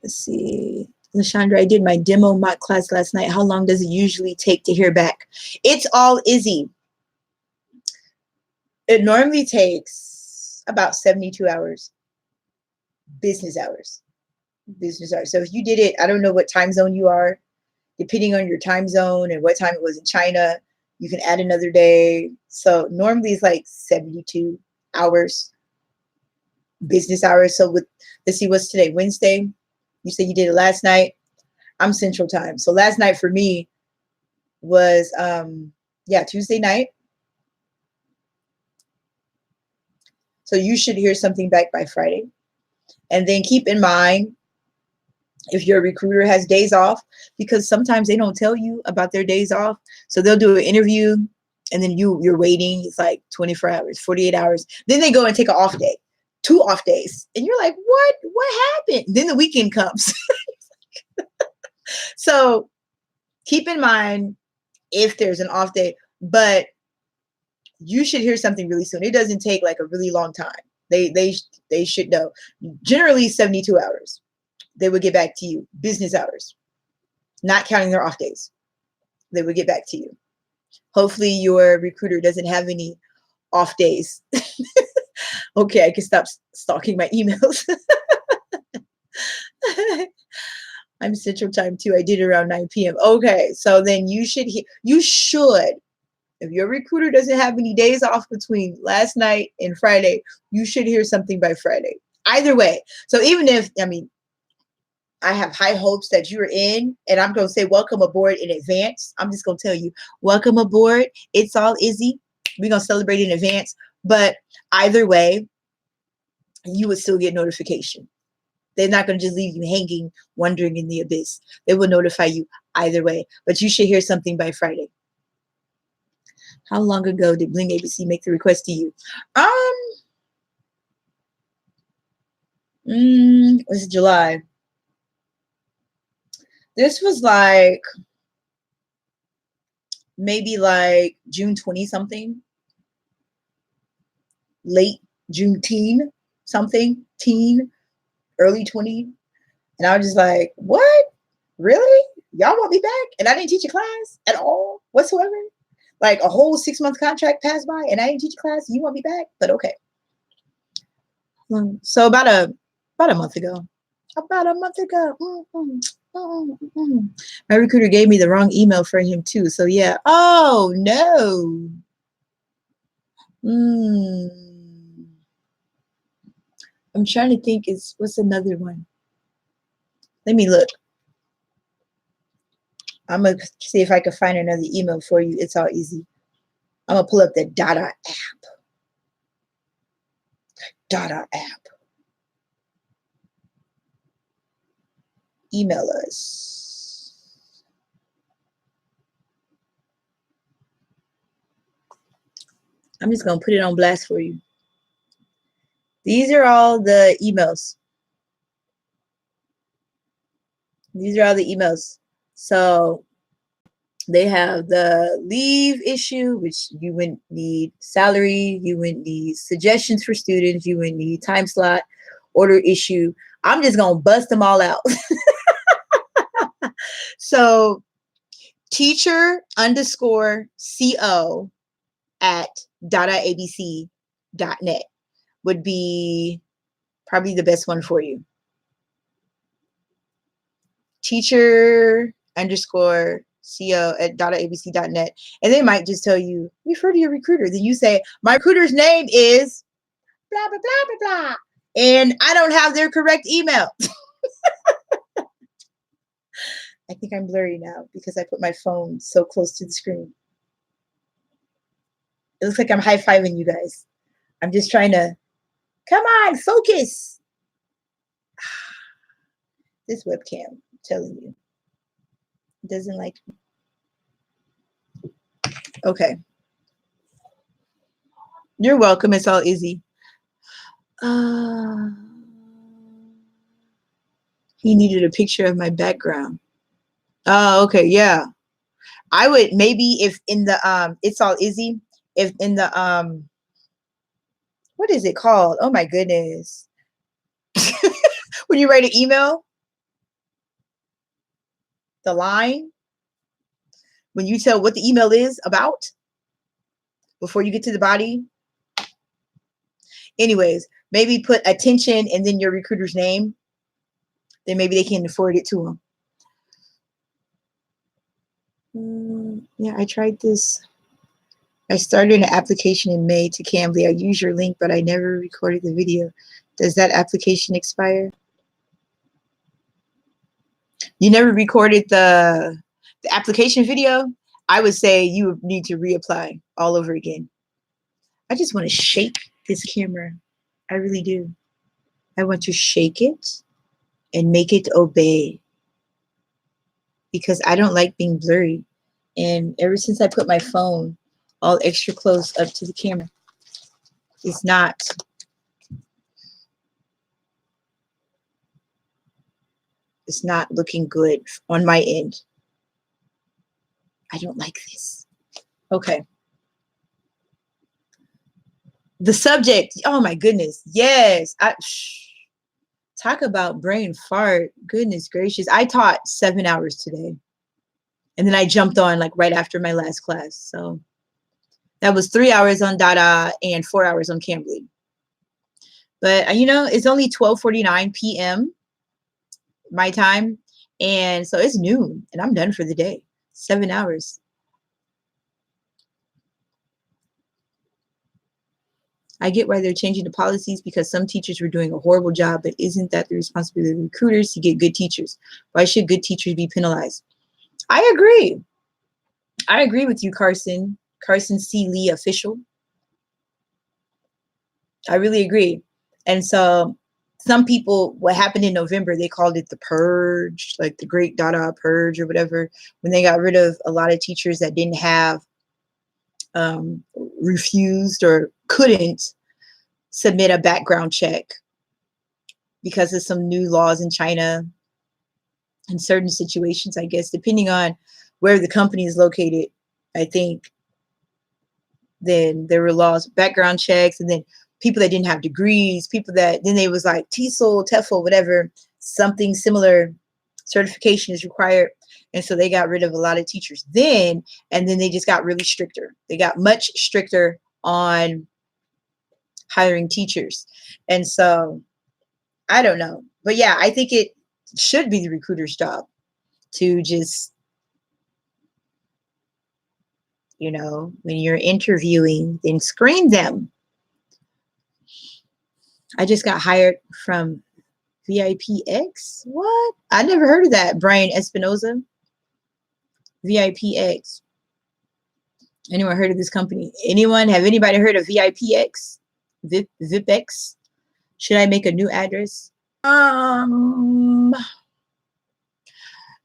Let's see. Lashandra, I did my demo mock class last night. How long does it usually take to hear back? It's all Izzy. It normally takes about 72 hours, business hours. Business hours. So if you did it, I don't know what time zone you are, depending on your time zone and what time it was in China, you can add another day. So normally it's like 72 hours, business hours. So let's see, what's today? Wednesday? You said you did it last night. I'm Central Time. So last night for me was Tuesday night. So you should hear something back by Friday. And then keep in mind, if your recruiter has days off, because sometimes they don't tell you about their days off. So they'll do an interview and then you're waiting. It's like 24 hours, 48 hours. Then they go and take an off day, 2 off days. And you're like, what happened? Then the weekend comes. So keep in mind if there's an off day, but you should hear something really soon. It doesn't take like a really long time. They should know. Generally 72 hours. They would get back to you. Business hours. Not counting their off days. They would get back to you. Hopefully your recruiter doesn't have any off days. Okay, I can stop stalking my emails. I'm Central Time too. I did it around 9 p.m. Okay, so then you should, if your recruiter doesn't have any days off between last night and Friday, you should hear something by Friday. Either way. So even if, I have high hopes that you're in, and I'm going to say welcome aboard in advance. I'm just going to tell you, welcome aboard. It's all Izzy. We're going to celebrate in advance. But either way, you would still get notification. They're not going to just leave you hanging, wandering in the abyss. They will notify you either way. But you should hear something by Friday. How long ago did Bling ABC make the request to you? It was July. This was like maybe like June 20 something, late June teen something, early 20. And I was just like, what? Really? Y'all want me back? And I didn't teach a class at all whatsoever. Like a whole 6-month contract passed by and I didn't teach a class. You want me back? But okay. So about a month ago. My recruiter gave me the wrong email for him too. So yeah. Oh no. I'm trying to think, what's another one? Let me look. I'm gonna see if I can find another email for you. It's all easy. I'm gonna pull up the Dada app. Dada app. Email us. I'm just gonna put it on blast for you. These are all the emails. These are all the emails. So they have the leave issue, which you wouldn't need salary, you wouldn't need suggestions for students, you wouldn't need time slot, order issue. I'm just gonna bust them all out. So teacher_co at dadaabc.net would be probably the best one for you. Teacher_co at dadaabc.net. And they might just tell you, refer to your recruiter. Then you say, my recruiter's name is blah, blah, blah, blah, blah. And I don't have their correct email. I think I'm blurry now because I put my phone so close to the screen. It looks like I'm high-fiving you guys. I'm just trying to, come on, focus. This webcam, I'm telling you, doesn't like me. Okay. You're welcome. It's all easy. He needed a picture of my background. Oh, okay. Yeah. I would maybe if in the, it's all easy. If in the, what is it called? Oh my goodness. When you write an email, the line when you tell what the email is about before you get to the body. Anyways, maybe put attention and then your recruiter's name. Then maybe they can forward it to them. Yeah, I tried this. I started an application in May to Cambly. I used your link, but I never recorded the video. Does that application expire? You never recorded the application video? I would say you would need to reapply all over again. I just want to shake this camera. I really do. I want to shake it and make it obey because I don't like being blurry. And ever since I put my phone all extra close up to the camera, it's not looking good on my end. I don't like this. Okay. The subject. Oh my goodness. Yes. Talk about brain fart. Goodness gracious. I taught 7 hours today. And then I jumped on like right after my last class. So that was 3 hours on Dada and 4 hours on Cambly. But you know, it's only 12:49 p.m. my time. And so it's noon and I'm done for the day. 7 hours. I get why they're changing the policies because some teachers were doing a horrible job, but isn't that the responsibility of the recruiters to get good teachers? Why should good teachers be penalized? I agree. I agree with you, Carson. Carson C. Lee official. I really agree. And so some people, what happened in November, they called it the purge, like the great Dada purge or whatever, when they got rid of a lot of teachers that didn't have, refused or couldn't submit a background check because of some new laws in China in certain situations, I guess, depending on where the company is located, I think. Then there were laws, background checks, and then people that didn't have degrees, people that, then they was like TESOL, TEFL, whatever, something similar certification is required. And so they got rid of a lot of teachers then, and then they just got really stricter. They got much stricter on hiring teachers. And so I don't know. But yeah, I think it should be the recruiter's job to just, you know, when you're interviewing, then screen them. I just got hired from VIPX. What? I never heard of that. Brian Espinoza. VIPX. Anyone heard of this company? Anyone? Have anybody heard of VIPX? VIPX? Should I make a new address?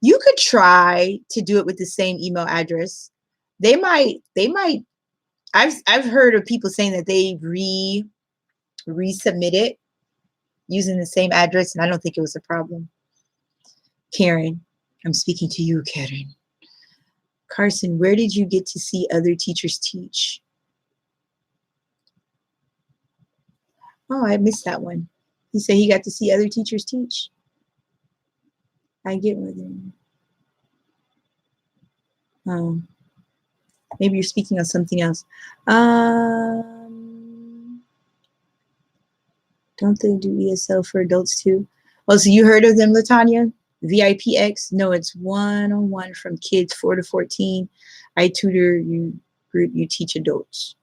You could try to do it with the same email address. They might. I've heard of people saying that they resubmit it using the same address, and I don't think it was a problem. Karen, I'm speaking to you, Karen. Carson, where did you get to see other teachers teach? Oh, I missed that one. He said he got to see other teachers teach. I get with him. Maybe you're speaking on something else. Don't they do ESL for adults too? Oh, so you heard of them, Latanya? VIPX? No, it's one-on-one from kids 4 to 14. I tutor you, group you teach adults.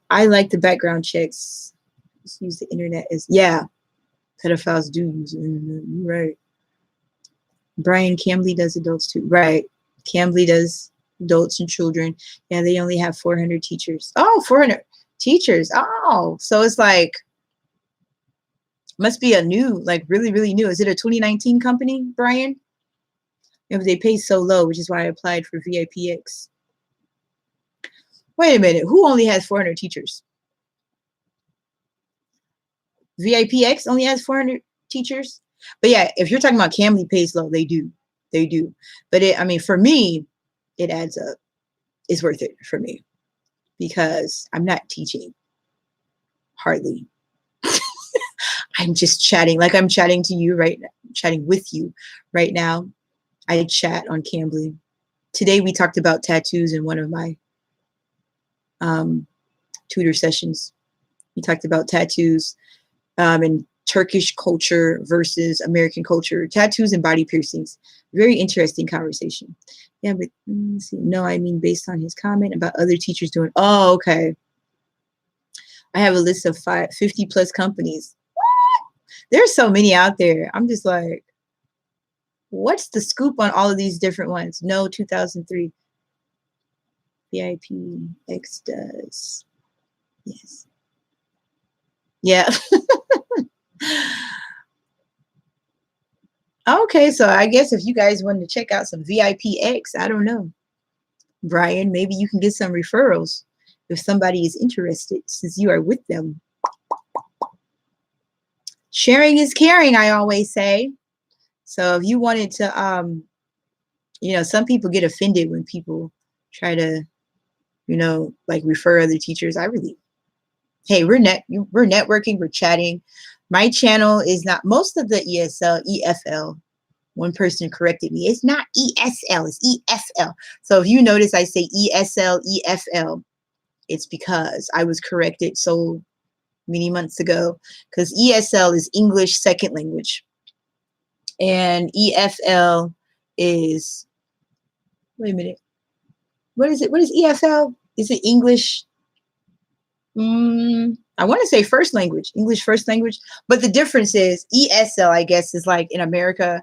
I like the background checks. Just use the internet as, yeah, pedophiles do use the internet. You're right. Brian, Cambly does adults too. Right. Cambly does adults and children. Yeah, they only have 400 teachers. Oh, 400 teachers. Oh, so it's like, must be a new, like really, really new. Is it a 2019 company, Brian? If they pay so low, which is why I applied for VIPX. Wait a minute. Who only has 400 teachers? VIPX only has 400 teachers? But yeah, if you're talking about Cambly pays low, they do. They do. But it, I mean, for me, it adds up. It's worth it for me because I'm not teaching hardly. I'm just chatting like I'm chatting to you right chatting with you right now. I chat on Cambly. Today we talked about tattoos in one of my tutor sessions. We talked about tattoos and Turkish culture versus American culture, tattoos and body piercings. Very interesting conversation. Yeah, but let's see. No, I mean based on his comment about other teachers doing. Oh, okay. I have a list of 50 plus companies. There's so many out there. I'm just like, what's the scoop on all of these different ones? No, 2003. VIPX does. Yes. Yeah. Okay, so I guess if you guys wanted to check out some VIPX, I don't know. Brian, maybe you can get some referrals if somebody is interested since you are with them. Sharing is caring, I always say. So if you wanted to, some people get offended when people try to, like refer other teachers. Hey, we're networking, we're chatting. My channel is not most of the EFL. One person corrected me. It's not ESL, it's EFL. So if you notice I say ESL, EFL, it's because I was corrected so many months ago, because ESL is English second language. And EFL is, wait a minute. What is it? What is EFL? Is it English? I want to say first language, English first language. But the difference is ESL, I guess, is like in America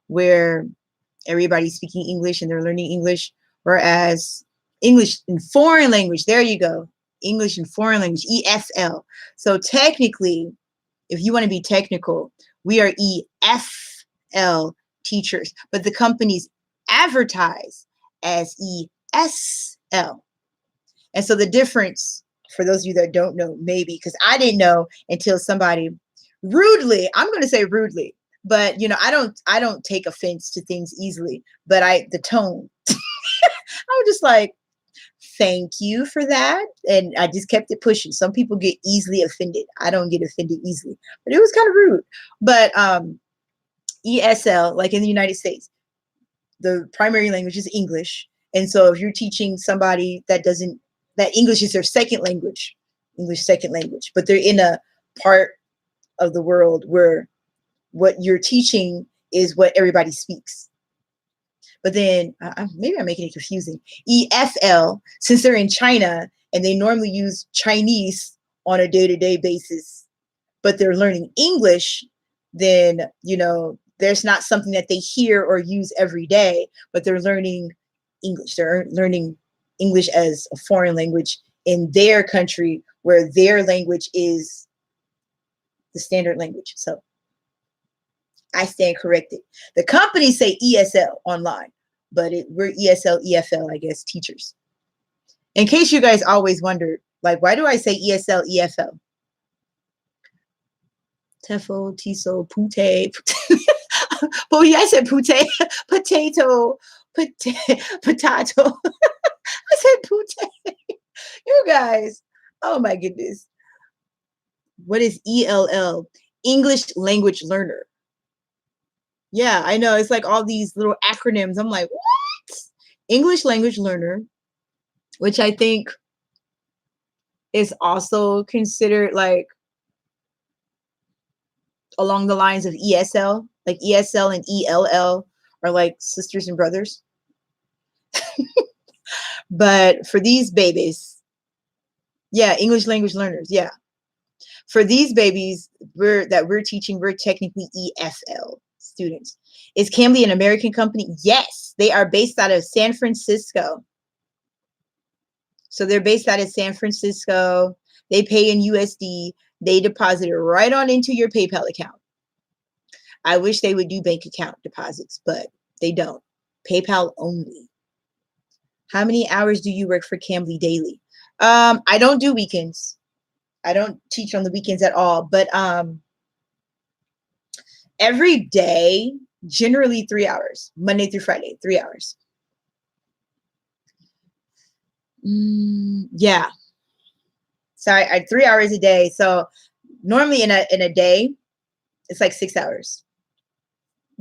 where everybody's speaking English and they're learning English, whereas English in foreign language, there you go, English in foreign language, EFL. So technically, if you want to be technical, we are EFL teachers, but the companies advertise as ESL. And so the difference, for those of you that don't know, maybe, because I didn't know until somebody rudely, I'm going to say rudely, but I don't take offense to things easily, but the tone, I was just like, thank you for that. And I just kept it pushing. Some people get easily offended. I don't get offended easily, but it was kind of rude. But ESL, like in the United States, the primary language is English. And so if you're teaching somebody that English is their second language, English second language, but they're in a part of the world where what you're teaching is what everybody speaks. But then maybe I'm making it confusing. EFL, since they're in China and they normally use Chinese on a day-to-day basis, but they're learning English, then, there's not something that they hear or use every day, but they're learning English. They're learning English as a foreign language in their country where their language is the standard language. So I stand corrected. The companies say ESL online, but we're ESL, EFL, I guess, teachers. In case you guys always wondered, like, why do I say ESL, EFL? Tefo, Tiso, Pute. Oh, yeah, I said pute, potato, potato. I said pute. You guys, oh my goodness. What is ELL? English language learner. Yeah, I know. It's like all these little acronyms. I'm like, what? English language learner, which I think is also considered like along the lines of ESL, like ESL and ELL are like sisters and brothers. But for these babies, yeah, English language learners, yeah. For these babies we're teaching, we're technically EFL students. Is Cambly an American company? Yes, they are based out of San Francisco. So they're based out of San Francisco. They pay in USD. They deposit it right on into your PayPal account. I wish they would do bank account deposits, but they don't. PayPal only. How many hours do you work for Cambly daily? I don't do weekends. I don't teach on the weekends at all, but every day, generally 3 hours, Monday through Friday, 3 hours. Yeah. So I 3 hours a day. So normally in a day, it's like 6 hours.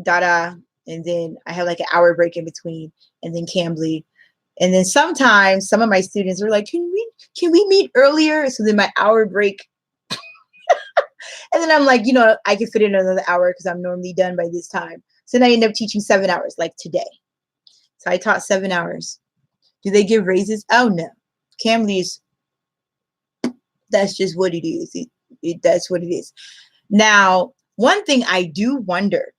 Dada, and then I have like an hour break in between, and then Cambly. And then sometimes some of my students are like, can we meet earlier? So then my hour break, and then I'm like, I can fit in another hour because I'm normally done by this time. So then I end up teaching 7 hours, like today. So I taught 7 hours. Do they give raises? Oh no. Cambly's, that's just what it is. That's what it is. Now, one thing I do wonder,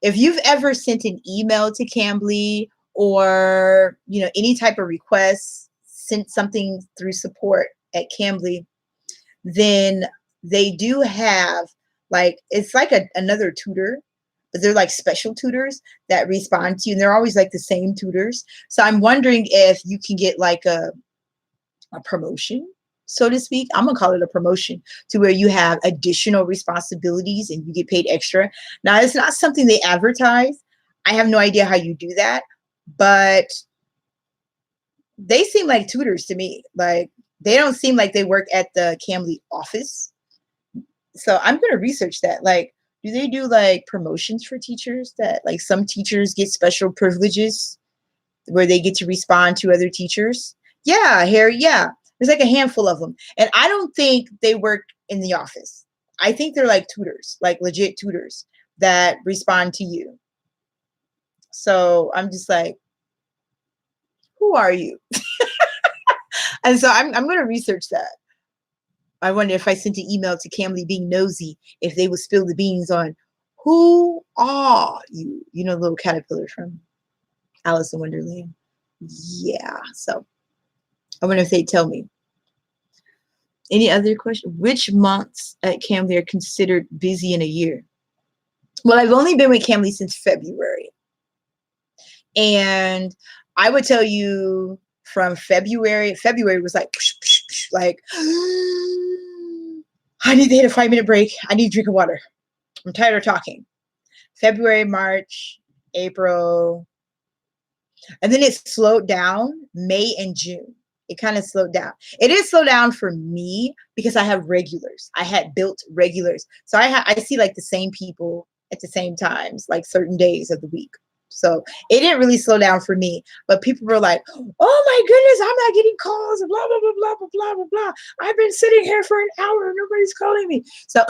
if you've ever sent an email to Cambly or, any type of request, sent something through support at Cambly, then they do have like, it's like another tutor, but they're like special tutors that respond to you. And they're always like the same tutors. So I'm wondering if you can get like a promotion, so to speak. I'm gonna call it a promotion, to where you have additional responsibilities and you get paid extra. Now, it's not something they advertise. I have no idea how you do that, but they seem like tutors to me. Like, they don't seem like they work at the Cambly office. So I'm gonna research that. Like, do they do like promotions for teachers, that like some teachers get special privileges where they get to respond to other teachers? Yeah, Harry, yeah. There's like a handful of them. And I don't think they work in the office. I think they're like tutors, like legit tutors that respond to you. So I'm just like, who are you? And so I'm going to research that. I wonder if I sent an email to Cambly being nosy, if they would spill the beans on who are you? Little caterpillar from Alice in Wonderland. Yeah. So I wonder if they tell me. Any other question? Which months at Cambly are considered busy in a year? Well, I've only been with Cambly since February. And I would tell you from February was like, like, I need to hit a 5-minute break. I need a drink of water. I'm tired of talking. February, March, April. And then it slowed down May and June. It kind of slowed down. It is slowed down for me because I have regulars. I had built regulars. So I see like the same people at the same times, like certain days of the week. So it didn't really slow down for me, but people were like, oh my goodness, I'm not getting calls, blah, blah, blah, blah, blah, blah, blah, blah. I've been sitting here for an hour. Nobody's calling me. So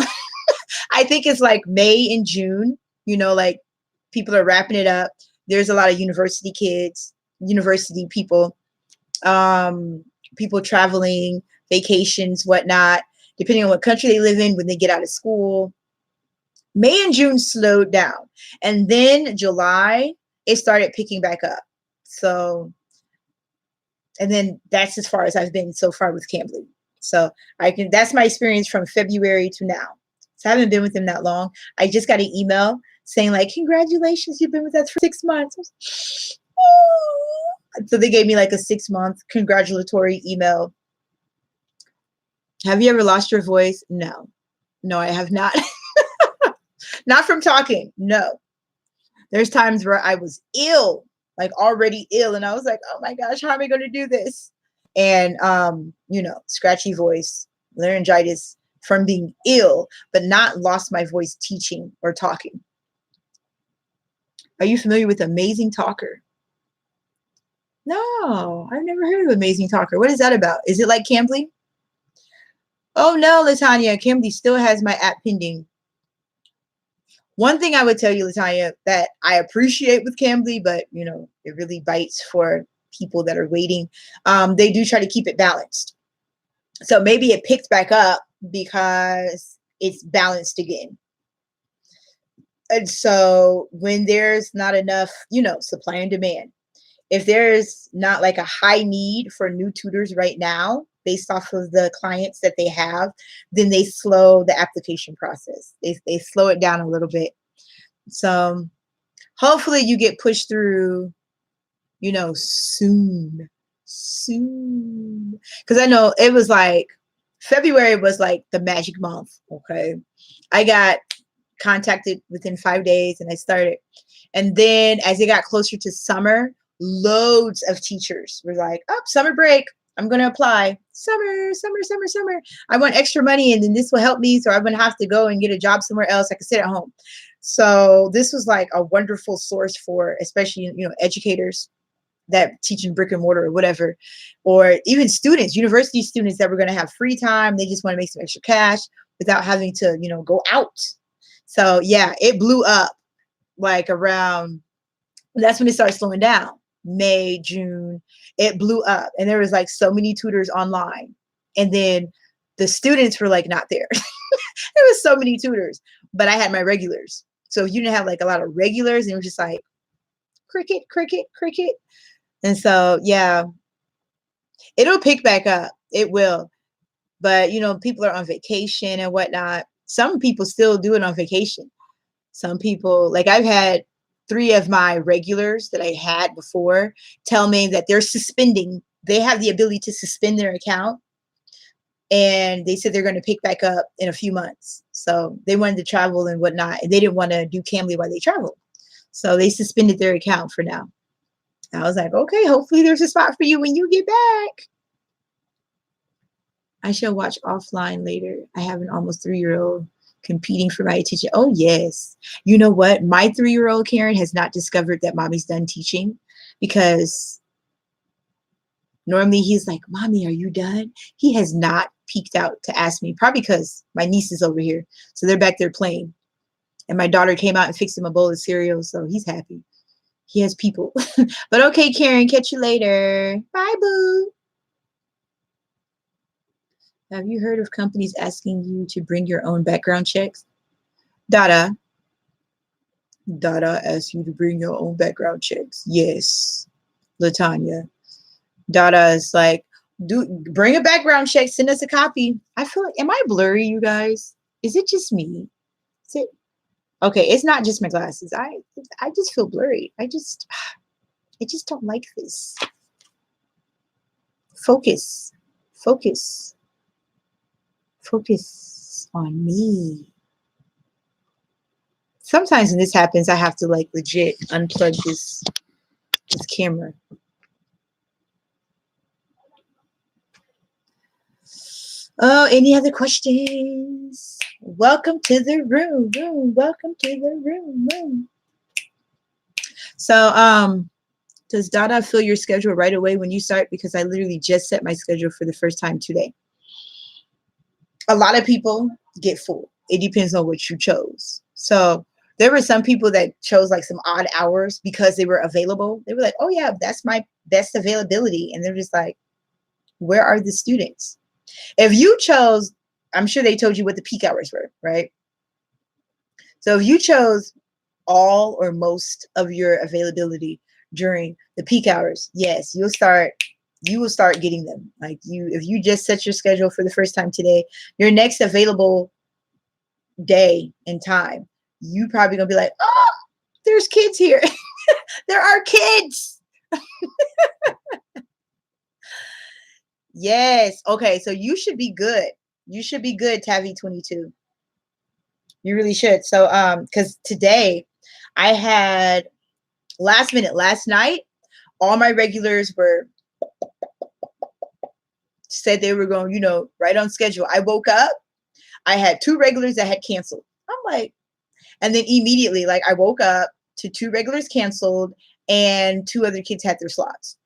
I think it's like May and June, like people are wrapping it up. There's a lot of university kids, university people, people traveling, vacations, whatnot, depending on what country they live in when they get out of school. May and June slowed down. And then July, it started picking back up. So, and then that's as far as I've been so far with Cambly. So that's my experience from February to now. So I haven't been with them that long. I just got an email saying like, congratulations, you've been with us for 6 months. So they gave me like a 6-month congratulatory email. Have you ever lost your voice? No, I have not. Not from talking. No. There's times where I was ill, like already ill. And I was like, oh my gosh, how am I going to do this? And, scratchy voice, laryngitis from being ill, but not lost my voice teaching or talking. Are you familiar with Amazing Talker? No, I've never heard of Amazing Talker. What is that about? Is it like Cambly? Oh no, Latanya, Cambly still has my app pending. One thing I would tell you, Latanya, that I appreciate with Cambly, but it really bites for people that are waiting. They do try to keep it balanced. So maybe it picked back up because it's balanced again. And so when there's not enough, supply and demand, if there's not like a high need for new tutors right now, based off of the clients that they have, then they slow the application process. They slow it down a little bit. So hopefully you get pushed through, soon. Because I know it was like February was like the magic month. Okay. I got contacted within 5 days and I started. And then as it got closer to summer, loads of teachers were like, oh, summer break. I'm going to apply. Summer. I want extra money and then this will help me so I wouldn't have to go and get a job somewhere else. I could sit at home. So this was like a wonderful source for, especially, educators that teach in brick and mortar or whatever, or even students, university students that were going to have free time. They just want to make some extra cash without having to, go out. So yeah, it blew up like around, that's when it started slowing down. May, June, it blew up. And there was like so many tutors online. And then the students were like not there. There was so many tutors, but I had my regulars. So if you didn't have like a lot of regulars, and it was just like cricket, cricket, cricket. And so, yeah, it'll pick back up. It will. But, people are on vacation and whatnot. Some people still do it on vacation. Some people, like I've had 3 of my regulars that I had before tell me that they have the ability to suspend their account. And they said they're going to pick back up in a few months. So they wanted to travel and whatnot. And they didn't want to do Cambly while they travel. So they suspended their account for now. I was like, okay, hopefully there's a spot for you when you get back. I shall watch offline later. I have an almost 3-year-old competing for my attention. Oh, yes. You know what? My 3-year-old Karen has not discovered that mommy's done teaching, because normally he's like, Mommy, are you done? He has not peeked out to ask me, probably because my niece is over here. So they're back there playing. And my daughter came out and fixed him a bowl of cereal. So he's happy. He has people. But okay, Karen, catch you later. Bye, boo. Have you heard of companies asking you to bring your own background checks? Dada asks you to bring your own background checks. Yes, Latanya. Dada is like, bring a background check, send us a copy. I feel like, am I blurry, you guys? Is it just me? Is it? Okay, it's not just my glasses. I just feel blurry. I just don't like this. Focus on me. Sometimes when this happens, I have to like legit unplug this camera. Oh, any other questions? Welcome to the room. Welcome to the room. So, does Dada fill your schedule right away when you start? Because I literally just set my schedule for the first time today. A lot of people get full. It depends on what you chose. So there were some people that chose like some odd hours because they were available. They were like, oh yeah, that's my best availability. And they're just like, where are the students? If you chose, I'm sure they told you what the peak hours were, right? So if you chose all or most of your availability during the peak hours, yes, you will start getting them. Like if you just set your schedule for the first time today, your next available day and time, you probably gonna be like, oh, there's kids here. There are kids. Yes. Okay. So you should be good. You should be good, Tavi 22. You really should. So, because today I had last night, all my regulars said they were going, right on schedule. I woke up, I had 2 regulars that had canceled. I'm like, and then immediately, like I woke up to 2 regulars canceled and 2 other kids had their slots.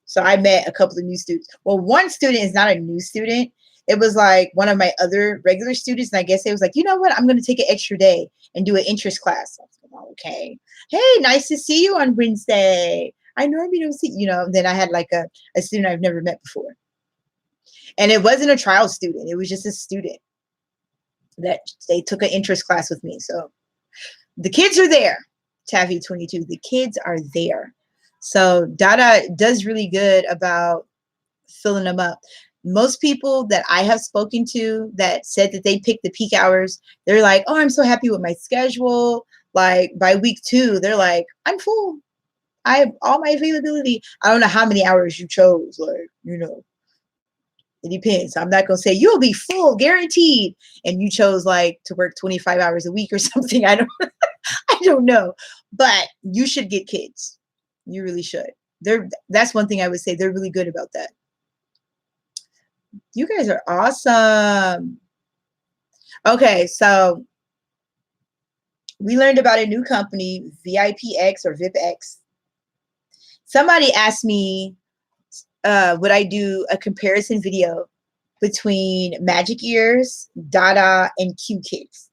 So I met a couple of new students. Well, one student is not a new student. It was like one of my other regular students. And I guess it was like, you know what? I'm going to take an extra day and do an interest class. I was like, okay. Hey, nice to see you on Wednesday. I normally don't see, then I had like a student I've never met before. And it wasn't a trial student. It was just a student that they took an interest class with me. So the kids are there, Tavi 22. The kids are there. So Dada does really good about filling them up. Most people that I have spoken to that said that they picked the peak hours, they're like, oh, I'm so happy with my schedule. Like by week 2, they're like, I'm full. I have all my availability. I don't know how many hours you chose. Like, it depends. I'm not going to say you'll be full, guaranteed. And you chose like to work 25 hours a week or something. I don't know. But you should get kids. You really should. That's one thing I would say. They're really good about that. You guys are awesome. Okay, so We learned about a new company, VIPX or VIPX. Somebody asked me, would I do a comparison video between Magic Ears, Dada, and Q Kids?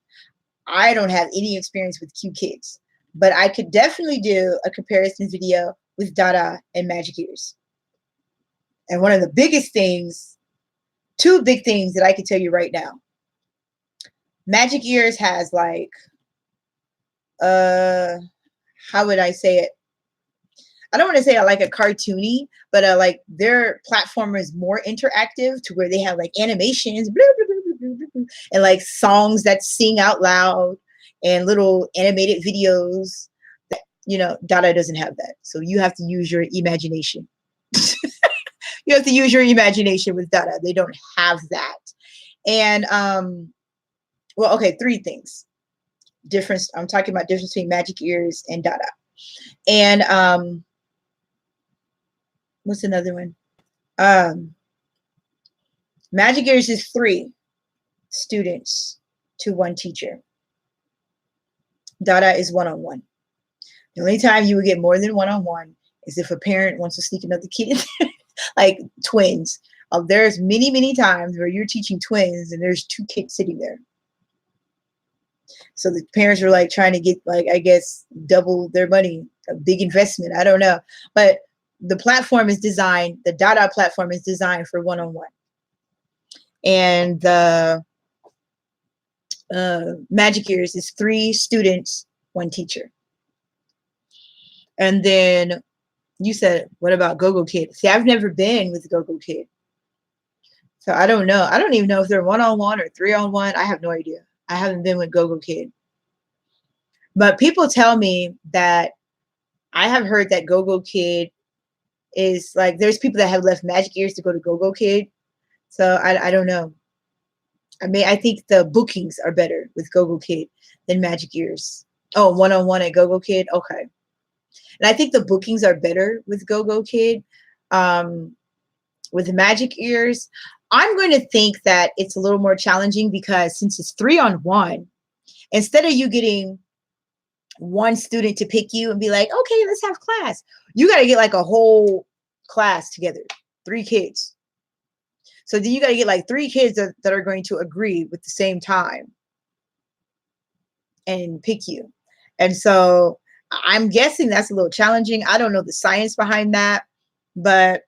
I don't have any experience with Q Kids, but I could definitely do a comparison video with Dada and Magic Ears. And one of the biggest things, two big things that I can tell you right now. Magic Ears has like, how would I say it? I don't want to say I like a cartoony, but like their platform is more interactive to where they have like animations blah, blah, blah, blah, blah, blah, and like songs that sing out loud and little animated videos. That, you know, Dada doesn't have that. So you have to use your imagination. You have to use your imagination with Dada. They don't have that. And well, okay, three things. Difference. I'm talking about difference between Magic Ears and Dada. And what's another one? Magic Ears is 3 students to 1 teacher. Dada is one-on-one. The only time you would get more than one-on-one is if a parent wants to sneak another kid, like twins. There's many, many times where you're teaching twins and there's 2 kids sitting there. So the parents are like trying to get, like, I guess, double their money, a big investment. I don't know. But the platform is designed, the Dada platform is designed for one-on-one. And the Magic Ears is 3 students, 1 teacher. And then you said, what about GoGo Kid? See, I've never been with GoGo Kid. So I don't know. I don't even know if they're one-on-one or 3-on-1. I have no idea. I haven't been with GoGo Kid. But people tell me that I have heard that GoGo Kid is like, there's people that have left Magic Ears to go to GoGo Kid. So I don't know. I mean, I think the bookings are better with GoGo Kid than Magic Ears. Oh, one-on-one at GoGo Kid? Okay. And I think the bookings are better with GoGo Kid. With Magic Ears, I'm going to think that it's a little more challenging because since it's 3-on-1, instead of you getting 1 student to pick you and be like, okay, let's have class, you got to get like a whole class together, 3 kids. So then you got to get like 3 kids that are going to agree with the same time and pick you. And so I'm guessing that's a little challenging. I don't know the science behind that, but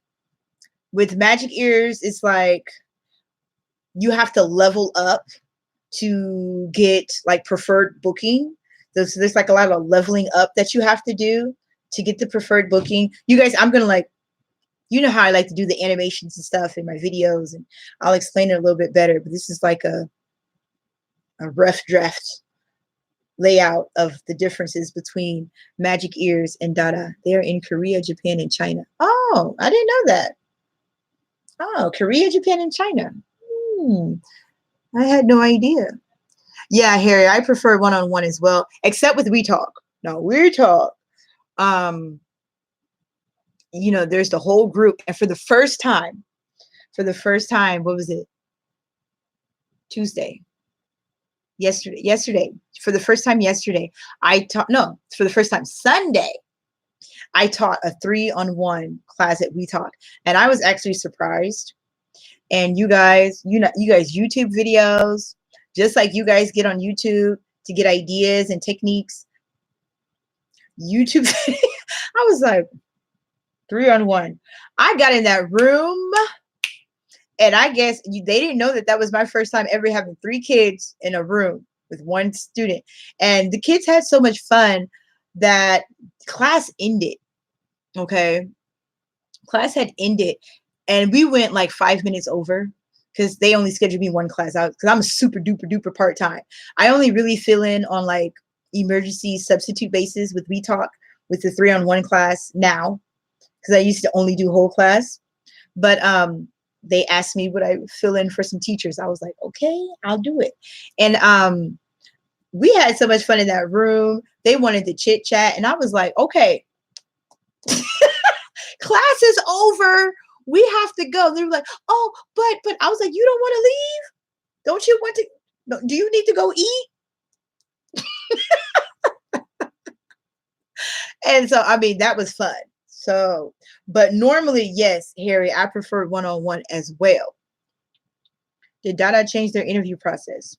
with Magic Ears, it's like you have to level up to get like preferred booking. There's like a lot of leveling up that you have to do to get the preferred booking. You guys, I'm going to like, you know how I like to do the animations and stuff in my videos, and I'll explain it a little bit better, but this is like a rough draft layout of the differences between Magic Ears and Dada. They're in Korea, Japan, and China. Oh, I didn't know that. Oh, Korea, Japan, and China. I had no idea. Yeah, Harry, I prefer one-on-one as well, except with WeTalk. No, WeTalk. You know, there's the whole group, and for the first time, what was it? Yesterday, for the first time yesterday, for the first time Sunday, I taught a 3-on-1 class at WeTalk, and I was actually surprised. And you guys YouTube videos, just like you guys get on YouTube to get ideas and techniques. YouTube, I was like, 3-on-1. I got in that room, and I guess they didn't know that was my first time ever having 3 kids in a room with 1 student. And the kids had so much fun that class ended. Okay. Class had ended, and we went like 5 minutes over because they only scheduled me 1 class out because I'm a super duper duper part-time. I only really fill in on like emergency substitute basis with WeTalk with the 3-on-1 class now, because I used to only do whole class. But they asked me would I fill in for some teachers. I was like, okay, I'll do it. And we had so much fun in that room. They wanted to chit chat, and I was like, okay, class is over. We have to go. They were like, oh, but I was like, you don't want to leave? Don't you want to? Do you need to go eat? And so, I mean, that was fun. So, but normally, yes, Harry, I prefer one-on-one as well. Did Dada change their interview process?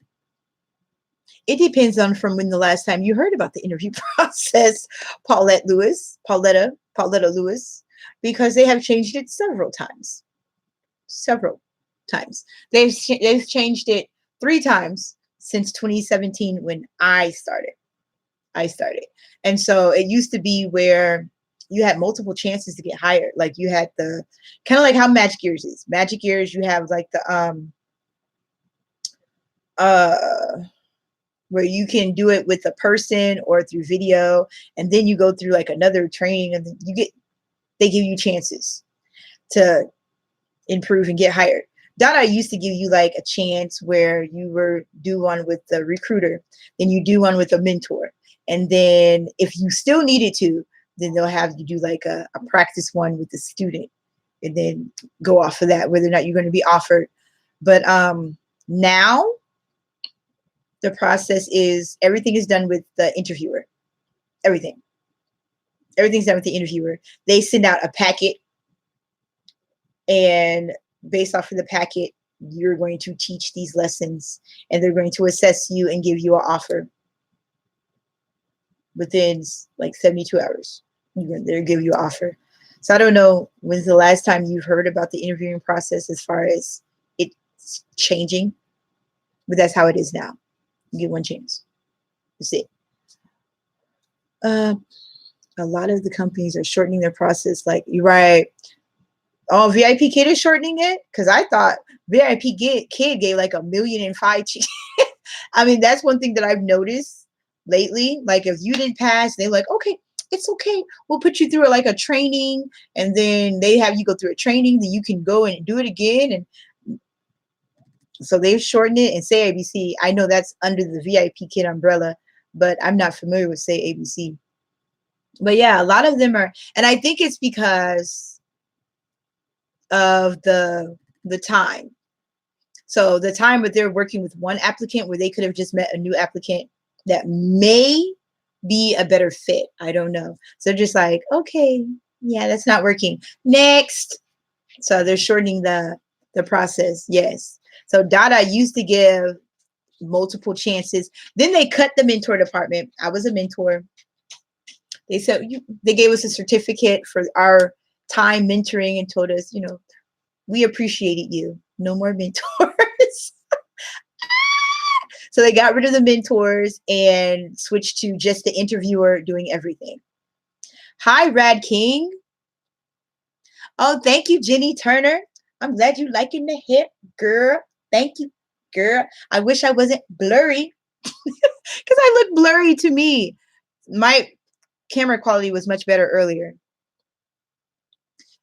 It depends on from when the last time you heard about the interview process, Pauletta Lewis, because they have changed it several times. They've changed it 3 times since 2017 when I started. And so it used to be where you had multiple chances to get hired. Like you had the kind of like how Magic Years is. Magic Years, you have like the uh where you can do it with a person or through video, and then you go through like another training, and they give you chances to improve and get hired. Dada used to give you like a chance where you were do one with the recruiter, then you do one with a mentor, and then if you still needed to, then they'll have you do like a practice one with the student, and then go off of that whether or not you're going to be offered. But now the process is everything is done with the interviewer. Everything's done with the interviewer. They send out a packet, and based off of the packet, you're going to teach these lessons, and they're going to assess you and give you an offer within like 72 hours. They'll give you an offer. So I don't know when's the last time you've heard about the interviewing process as far as it's changing, but that's how it is now. You get one chance. That's it. A lot of the companies are shortening their process. Like you're right. Oh, VIP Kid is shortening it because I thought VIP Kid gave like 1,000,005. I mean, that's one thing that I've noticed lately. Like if you didn't pass, they're like, okay, it's okay. We'll put you through like a training, and then they have you go through a training, then you can go and do it again. And so they've shortened it. And Say ABC, I know that's under the VIP Kid umbrella, but I'm not familiar with Say ABC. But yeah, a lot of them are, and I think it's because of the time. So the time that they're working with one applicant where they could have just met a new applicant that may be a better fit. I don't know. So just like, okay, yeah, that's not working. Next. So they're shortening the process. Yes. So Dada used to give multiple chances. Then they cut the mentor department. I was a mentor. They said they gave us a certificate for our time mentoring and told us, we appreciated you. No more mentors. So they got rid of the mentors and switched to just the interviewer doing everything. Hi, Rad King. Oh, thank you, Jenny Turner. I'm glad you liking the hair, girl. Thank you, girl. I wish I wasn't blurry because I look blurry to me. My camera quality was much better earlier.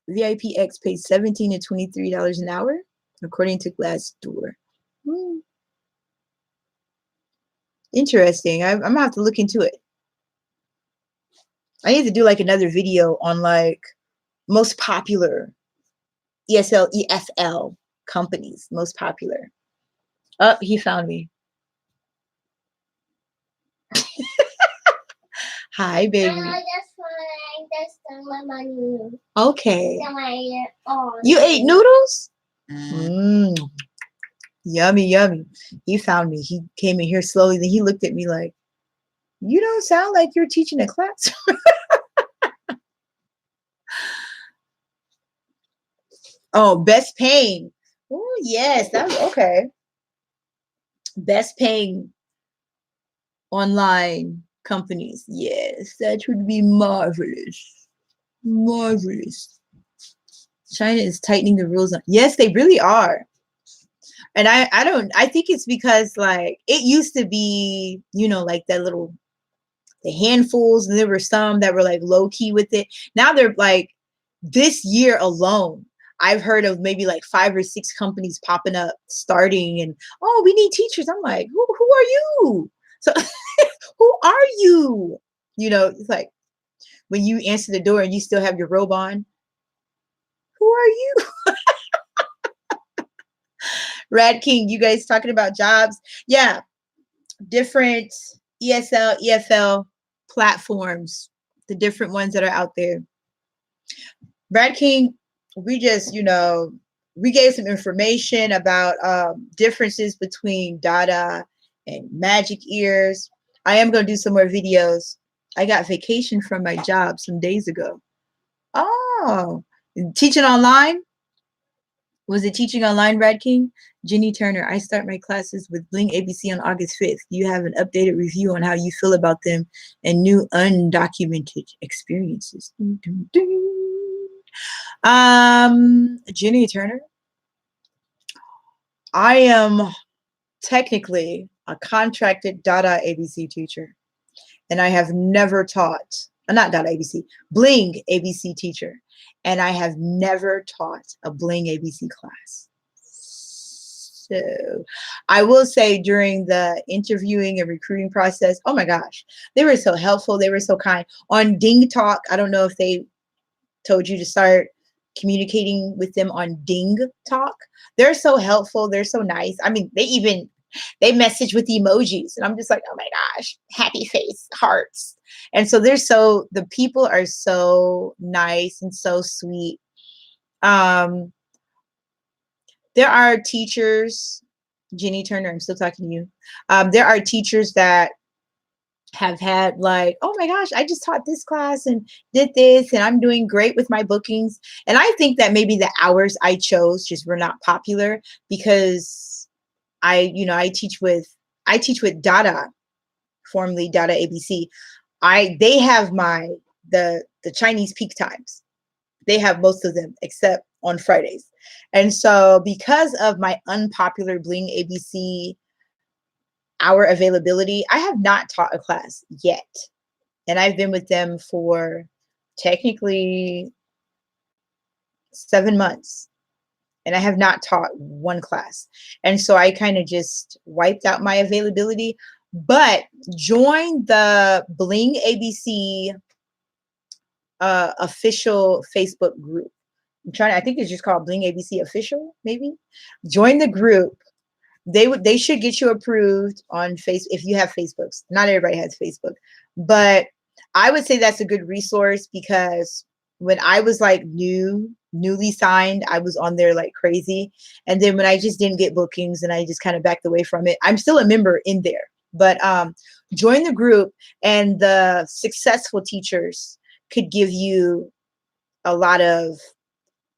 VIPX pays $17 to $23 an hour, according to Glassdoor. Interesting. I'm gonna have to look into it. I need to do like another video on like most popular ESL, EFL companies, most popular. Oh, he found me. Hi, baby. I just my money. Okay. You ate noodles? Yummy, yummy. He found me. He came in here slowly. Then he looked at me like, you don't sound like you're teaching a class. Oh, best paying. Oh, yes. That's okay. Best paying online companies. Yes, that would be marvelous. Marvelous. China is tightening the rules. Yes, they really are. And I think it's because like it used to be, like that the handfuls, and there were some that were like low key with it. Now they're like this year alone, I've heard of maybe like 5 or 6 companies popping up, starting, and oh, we need teachers. I'm like, who are you? So who are you? It's like when you answer the door and you still have your robe on. Who are you? Rad King, you guys talking about jobs? Yeah, different ESL, EFL platforms the different ones that are out there. Brad King, we just, we gave some information about differences between Dada and Magic Ears. I am going to do some more videos. I got vacation from my job some days ago. Oh, teaching online? Was it teaching online, Brad King? Jenny Turner, I start my classes with Bling ABC on August 5th. Do you have an updated review on how you feel about them and new undocumented experiences? Jenny Turner, I am technically a contracted Dada ABC teacher, and I have never taught, not Dada ABC, Bling ABC teacher, and I have never taught a Bling ABC class. So I will say during the interviewing and recruiting process, oh my gosh, they were so helpful. They were so kind. On Ding Talk, I don't know if they told you to start communicating with them on Ding Talk. They're so helpful. They're so nice. I mean, they message with emojis, and I'm just like, oh my gosh, happy face, hearts. And so the people are so nice and so sweet. There are teachers, Jenny Turner, I'm still talking to you. There are teachers that have had like, oh my gosh, I just taught this class and did this, and I'm doing great with my bookings. And I think that maybe the hours I chose just were not popular because I teach with Dada, formerly Dada ABC. They have the Chinese peak times. They have most of them except on Fridays. And so because of my unpopular Bling ABC hour availability, I have not taught a class yet. And I've been with them for technically 7 months. And I have not taught one class. And so I kind of just wiped out my availability. But join the Bling ABC official Facebook group. I think it's just called Bling ABC Official, maybe. Join the group. They should get you approved on Facebook if you have Facebooks. Not everybody has Facebook, but I would say that's a good resource because when I was like newly signed, I was on there like crazy. And then when I just didn't get bookings and I just kind of backed away from it, I'm still a member in there. But join the group, and the successful teachers could give you a lot of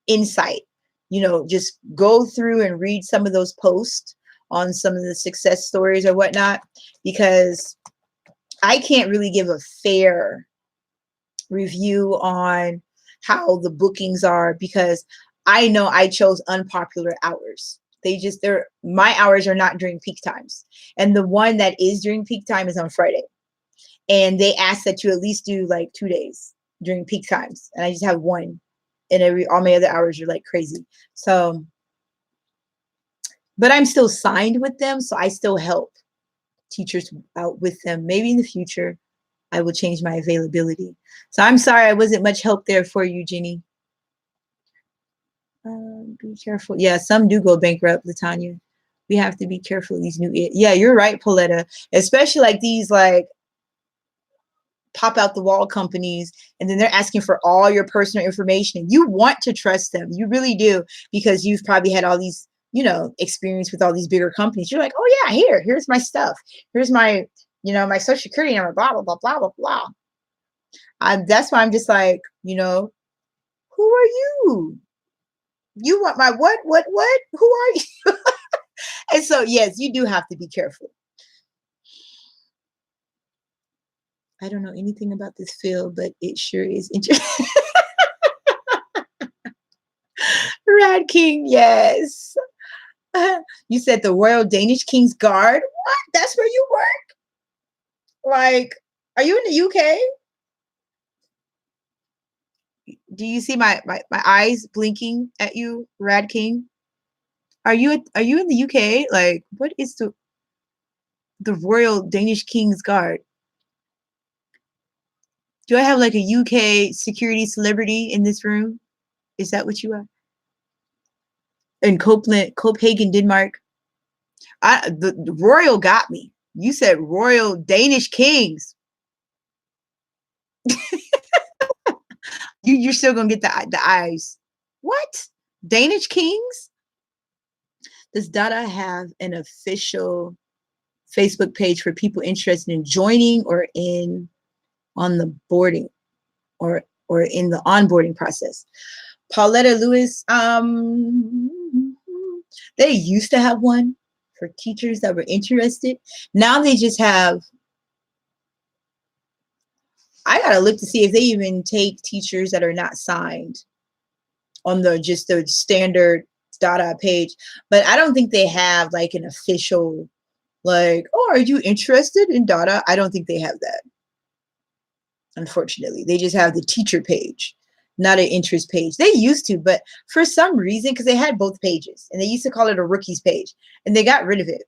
insight. Just go through and read some of those posts on some of the success stories or whatnot, because I can't really give a fair review on how the bookings are because I know I chose unpopular hours. My hours are not during peak times. And the one that is during peak time is on Friday. And they ask that you at least do like 2 days during peak times. And I just have one. And all my other hours are like crazy. So, but I'm still signed with them. So I still help teachers out with them. Maybe in the future, I will change my availability. So I'm sorry I wasn't much help there for you, Jenny. Be careful. Yeah, some do go bankrupt, Latanya. We have to be careful of these new. Yeah, you're right, Pauletta. Especially like these like pop out the wall companies, and then they're asking for all your personal information. And you want to trust them. You really do, because you've probably had all these, experience with all these bigger companies. You're like, oh yeah, here's my stuff. Here's my, my social security number, blah, blah, blah, blah, blah, blah. That's why I'm just like, who are you? You want my what? Who are you? And so, yes, you do have to be careful. I don't know anything about this field, but it sure is interesting. Rad King, yes. You said the Royal Danish King's Guard? What? That's where you work? Like, are you in the UK? Do you see my eyes blinking at you, Rad King? Are you in the UK? Like, what is the Royal Danish King's Guard? Do I have like a UK security celebrity in this room? Is that what you are? In Copenhagen, Denmark. The Royal got me. You said Royal Danish Kings. You're still gonna get the eyes. What? Danish Kings? Does Dada have an official Facebook page for people interested in joining or in on the boarding or in the onboarding process? Pauletta Lewis, they used to have one for teachers that were interested. Now they just have, I gotta look to see if they even take teachers that are not signed on the just the standard Dada page. But I don't think they have like an official, like, oh, are you interested in Dada? I don't think they have that. Unfortunately, they just have the teacher page, not an interest page. They used to, but for some reason, because they had both pages and they used to call it a rookies page and they got rid of it.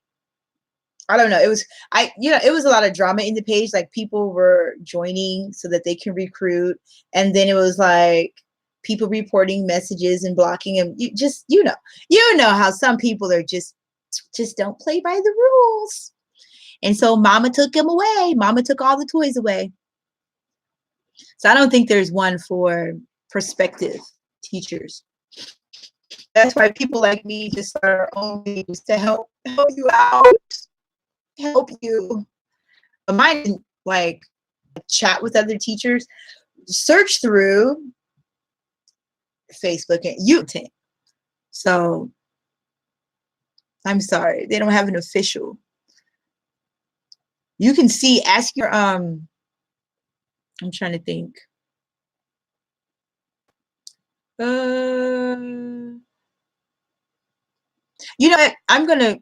I don't know. It was, it was a lot of drama in the page. Like people were joining so that they can recruit. And then it was like people reporting messages and blocking them. You know how some people are just don't play by the rules. And so mama took them away. Mama took all the toys away. So I don't think there's one for prospective teachers. That's why people like me just start our own pages to help you out, help you. But mine isn't like chat with other teachers. Search through Facebook and YouTube. So I'm sorry, they don't have an official. You can see, ask your I'm trying to think. You know what? I'm gonna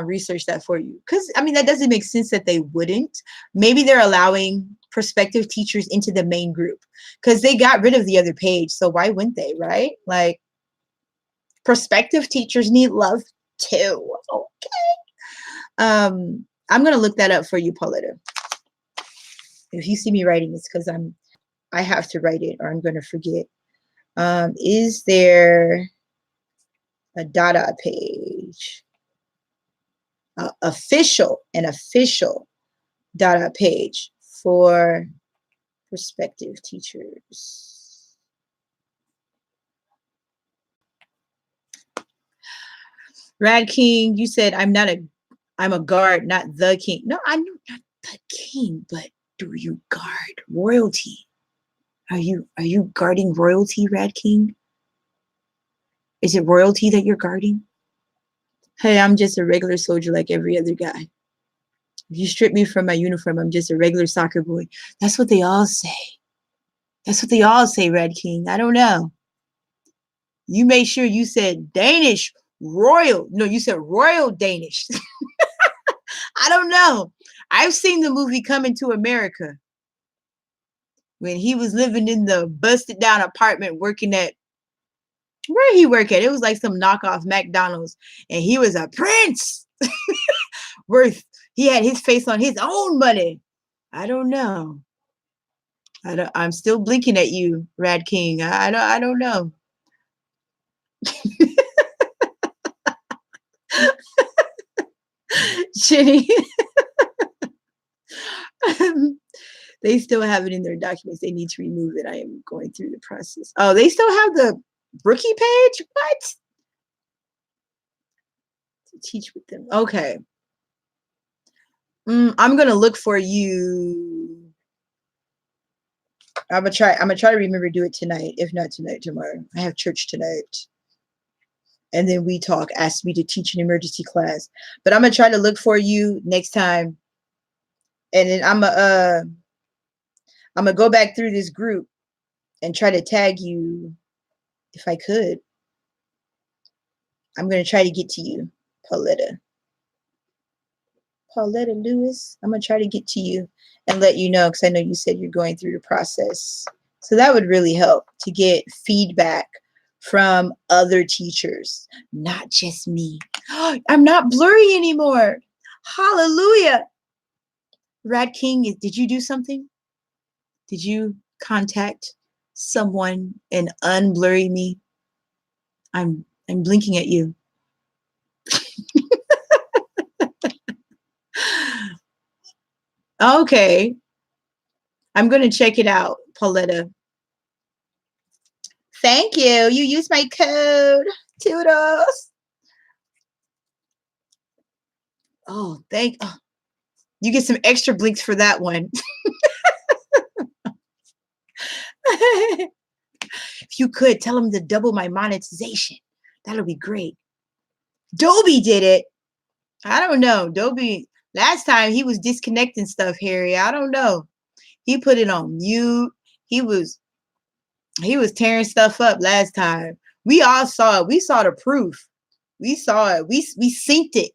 research that for you, because I mean that doesn't make sense that they wouldn't. Maybe they're allowing prospective teachers into the main group because they got rid of the other page. So why wouldn't they, right? Like prospective teachers need love too. Okay. I'm gonna look that up for you, Pauletta. If you see me writing, it's because I have to write it or I'm gonna forget. Is there a Dada page? An official Dada page for prospective teachers. Rad King, you said I'm a guard, not the king. No, I'm not the king, but do you guard royalty? Are you guarding royalty, Rad King? Is it royalty that you're guarding? Hey, I'm just a regular soldier like every other guy. If you strip me from my uniform, I'm just a regular soccer boy. That's what they all say. That's what they all say, Red King. I don't know. You made sure you said Danish royal. No, you said royal Danish. I don't know. I've seen the movie Coming to America when he was living in the busted down apartment working at, where he work at? It was like some knockoff McDonald's, and he was a prince he had his face on his own money. I don't know. I'm still blinking at you, Rad King. I don't know. Shitty. They still have it in their documents. They need to remove it. I am going through the process. Oh, they still have the rookie page? What? To teach with them. Okay. I'm gonna look for you. I'm gonna try to remember to do it tonight. If not tonight, tomorrow. I have church tonight. And then we talk. Ask me to teach an emergency class. But I'm gonna try to look for you next time. And then I'm gonna go back through this group and try to tag you if I could. I'm gonna try to get to you, Pauletta Lewis. I'm gonna try to get to you and let you know, because I know you said you're going through the process. So that would really help to get feedback from other teachers, not just me. I'm not blurry anymore. Hallelujah. Rad King, did you do something? Did you contact someone and unblurry me? I'm blinking at you. Okay. I'm going to check it out, Pauletta. Thank you. You use my code. Toodles. Oh, you get some extra blinks for that one. If you could tell them to double my monetization, that'll be great. Dobie did it. I don't know. Dobie, last time he was disconnecting stuff, Harry. I don't know. He put it on mute. He was tearing stuff up last time. We all saw it. We saw the proof. We saw it. We synced it.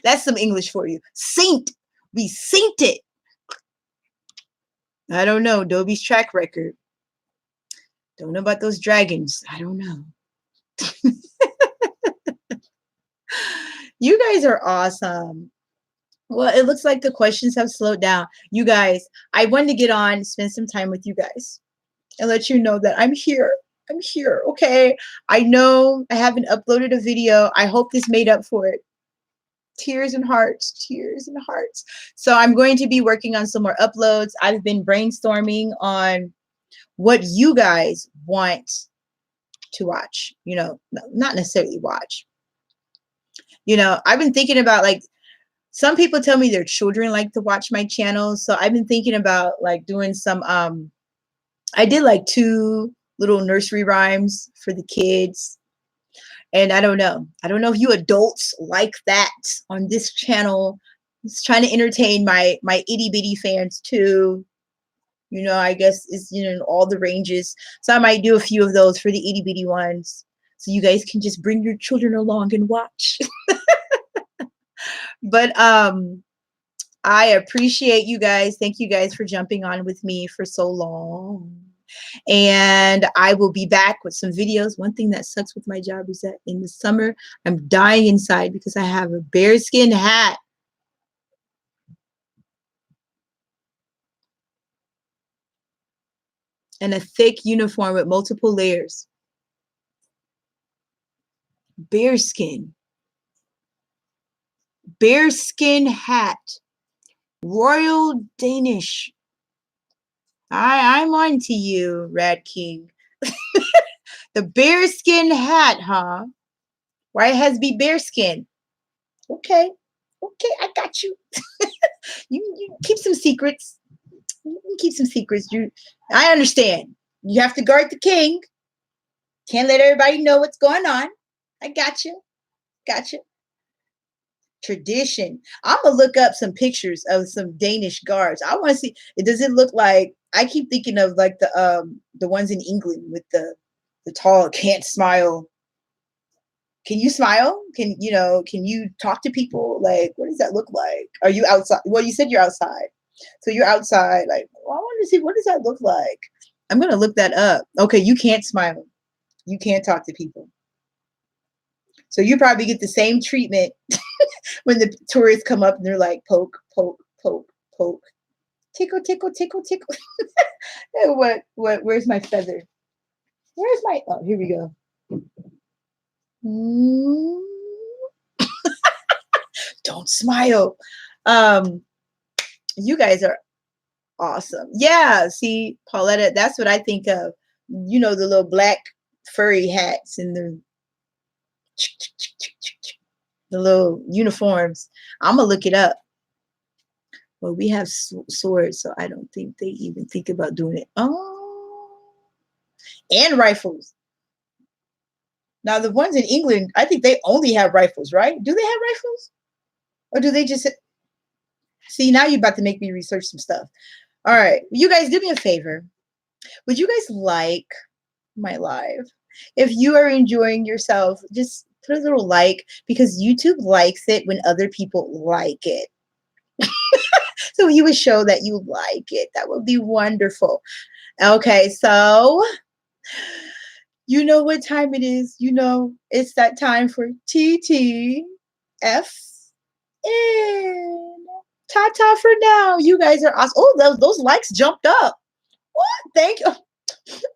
That's some English for you. Synced. We synced it. I don't know. Dobie's track record. Don't know about those dragons. I don't know. You guys are awesome. Well, it looks like the questions have slowed down. You guys, I wanted to get on, spend some time with you guys and let you know that I'm here. I'm here, okay? I know I haven't uploaded a video. I hope this made up for it. Tears and hearts, tears and hearts. So I'm going to be working on some more uploads. I've been brainstorming on what you guys want to watch, you know, not necessarily watch. You know, I've been thinking about, like, some people tell me their children like to watch my channel. So I've been thinking about like doing some, I did like 2 little nursery rhymes for the kids. And I don't know if you adults like that on this channel. Just trying to entertain my itty bitty fans too. You know, I guess it's, you know, in all the ranges. So I might do a few of those for the itty bitty ones. So you guys can just bring your children along and watch. But I appreciate you guys. Thank you guys for jumping on with me for so long. And I will be back with some videos. One thing that sucks with my job is that in the summer, I'm dying inside because I have a bearskin hat. And a thick uniform with multiple layers. Bearskin. Bearskin hat. Royal Danish. I'm on to you, Rad King. The bearskin hat, huh? Why it has to be bearskin? Okay. Okay, I got you. You keep some secrets. You can keep some secrets. I understand. You have to guard the king. Can't let everybody know what's going on. I got you. Got you. Tradition. I'm gonna look up some pictures of some Danish guards. I want to see. Does it look like? I keep thinking of like the ones in England with the tall, can't smile. Can you smile? Can you talk to people? Like, what does that look like? Are you outside? Well, you said you're outside. So you're outside. Like, well, I want to see, what does that look like? I'm gonna look that up. Okay, you can't smile. You can't talk to people. So you probably get the same treatment when the tourists come up and they're like, poke, poke, poke, poke. Tickle, tickle, tickle, tickle. Where's my feather? Where's my, oh, here we go. Don't smile. You guys are awesome. Yeah, see, Pauletta, that's what I think of. You know, the little black furry hats and the little uniforms. I'm gonna look it up. Well, we have swords, so I don't think they even think about doing it. Oh, and rifles. Now, the ones in England, I think they only have rifles, right? Do they have rifles? Or do they just... See, now you're about to make me research some stuff. All right. You guys, do me a favor. Would you guys like my live? If you are enjoying yourself, just put a little like, because YouTube likes it when other people like it. So you would show that you like it. That would be wonderful. Okay, so you know what time it is. You know, it's that time for TTFN. Ta-ta for now. You guys are awesome. Oh, those likes jumped up. What? Thank you.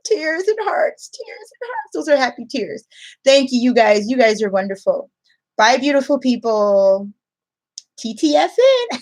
Tears and hearts. Tears and hearts. Those are happy tears. Thank you, you guys. You guys are wonderful. Bye, beautiful people. TTFN.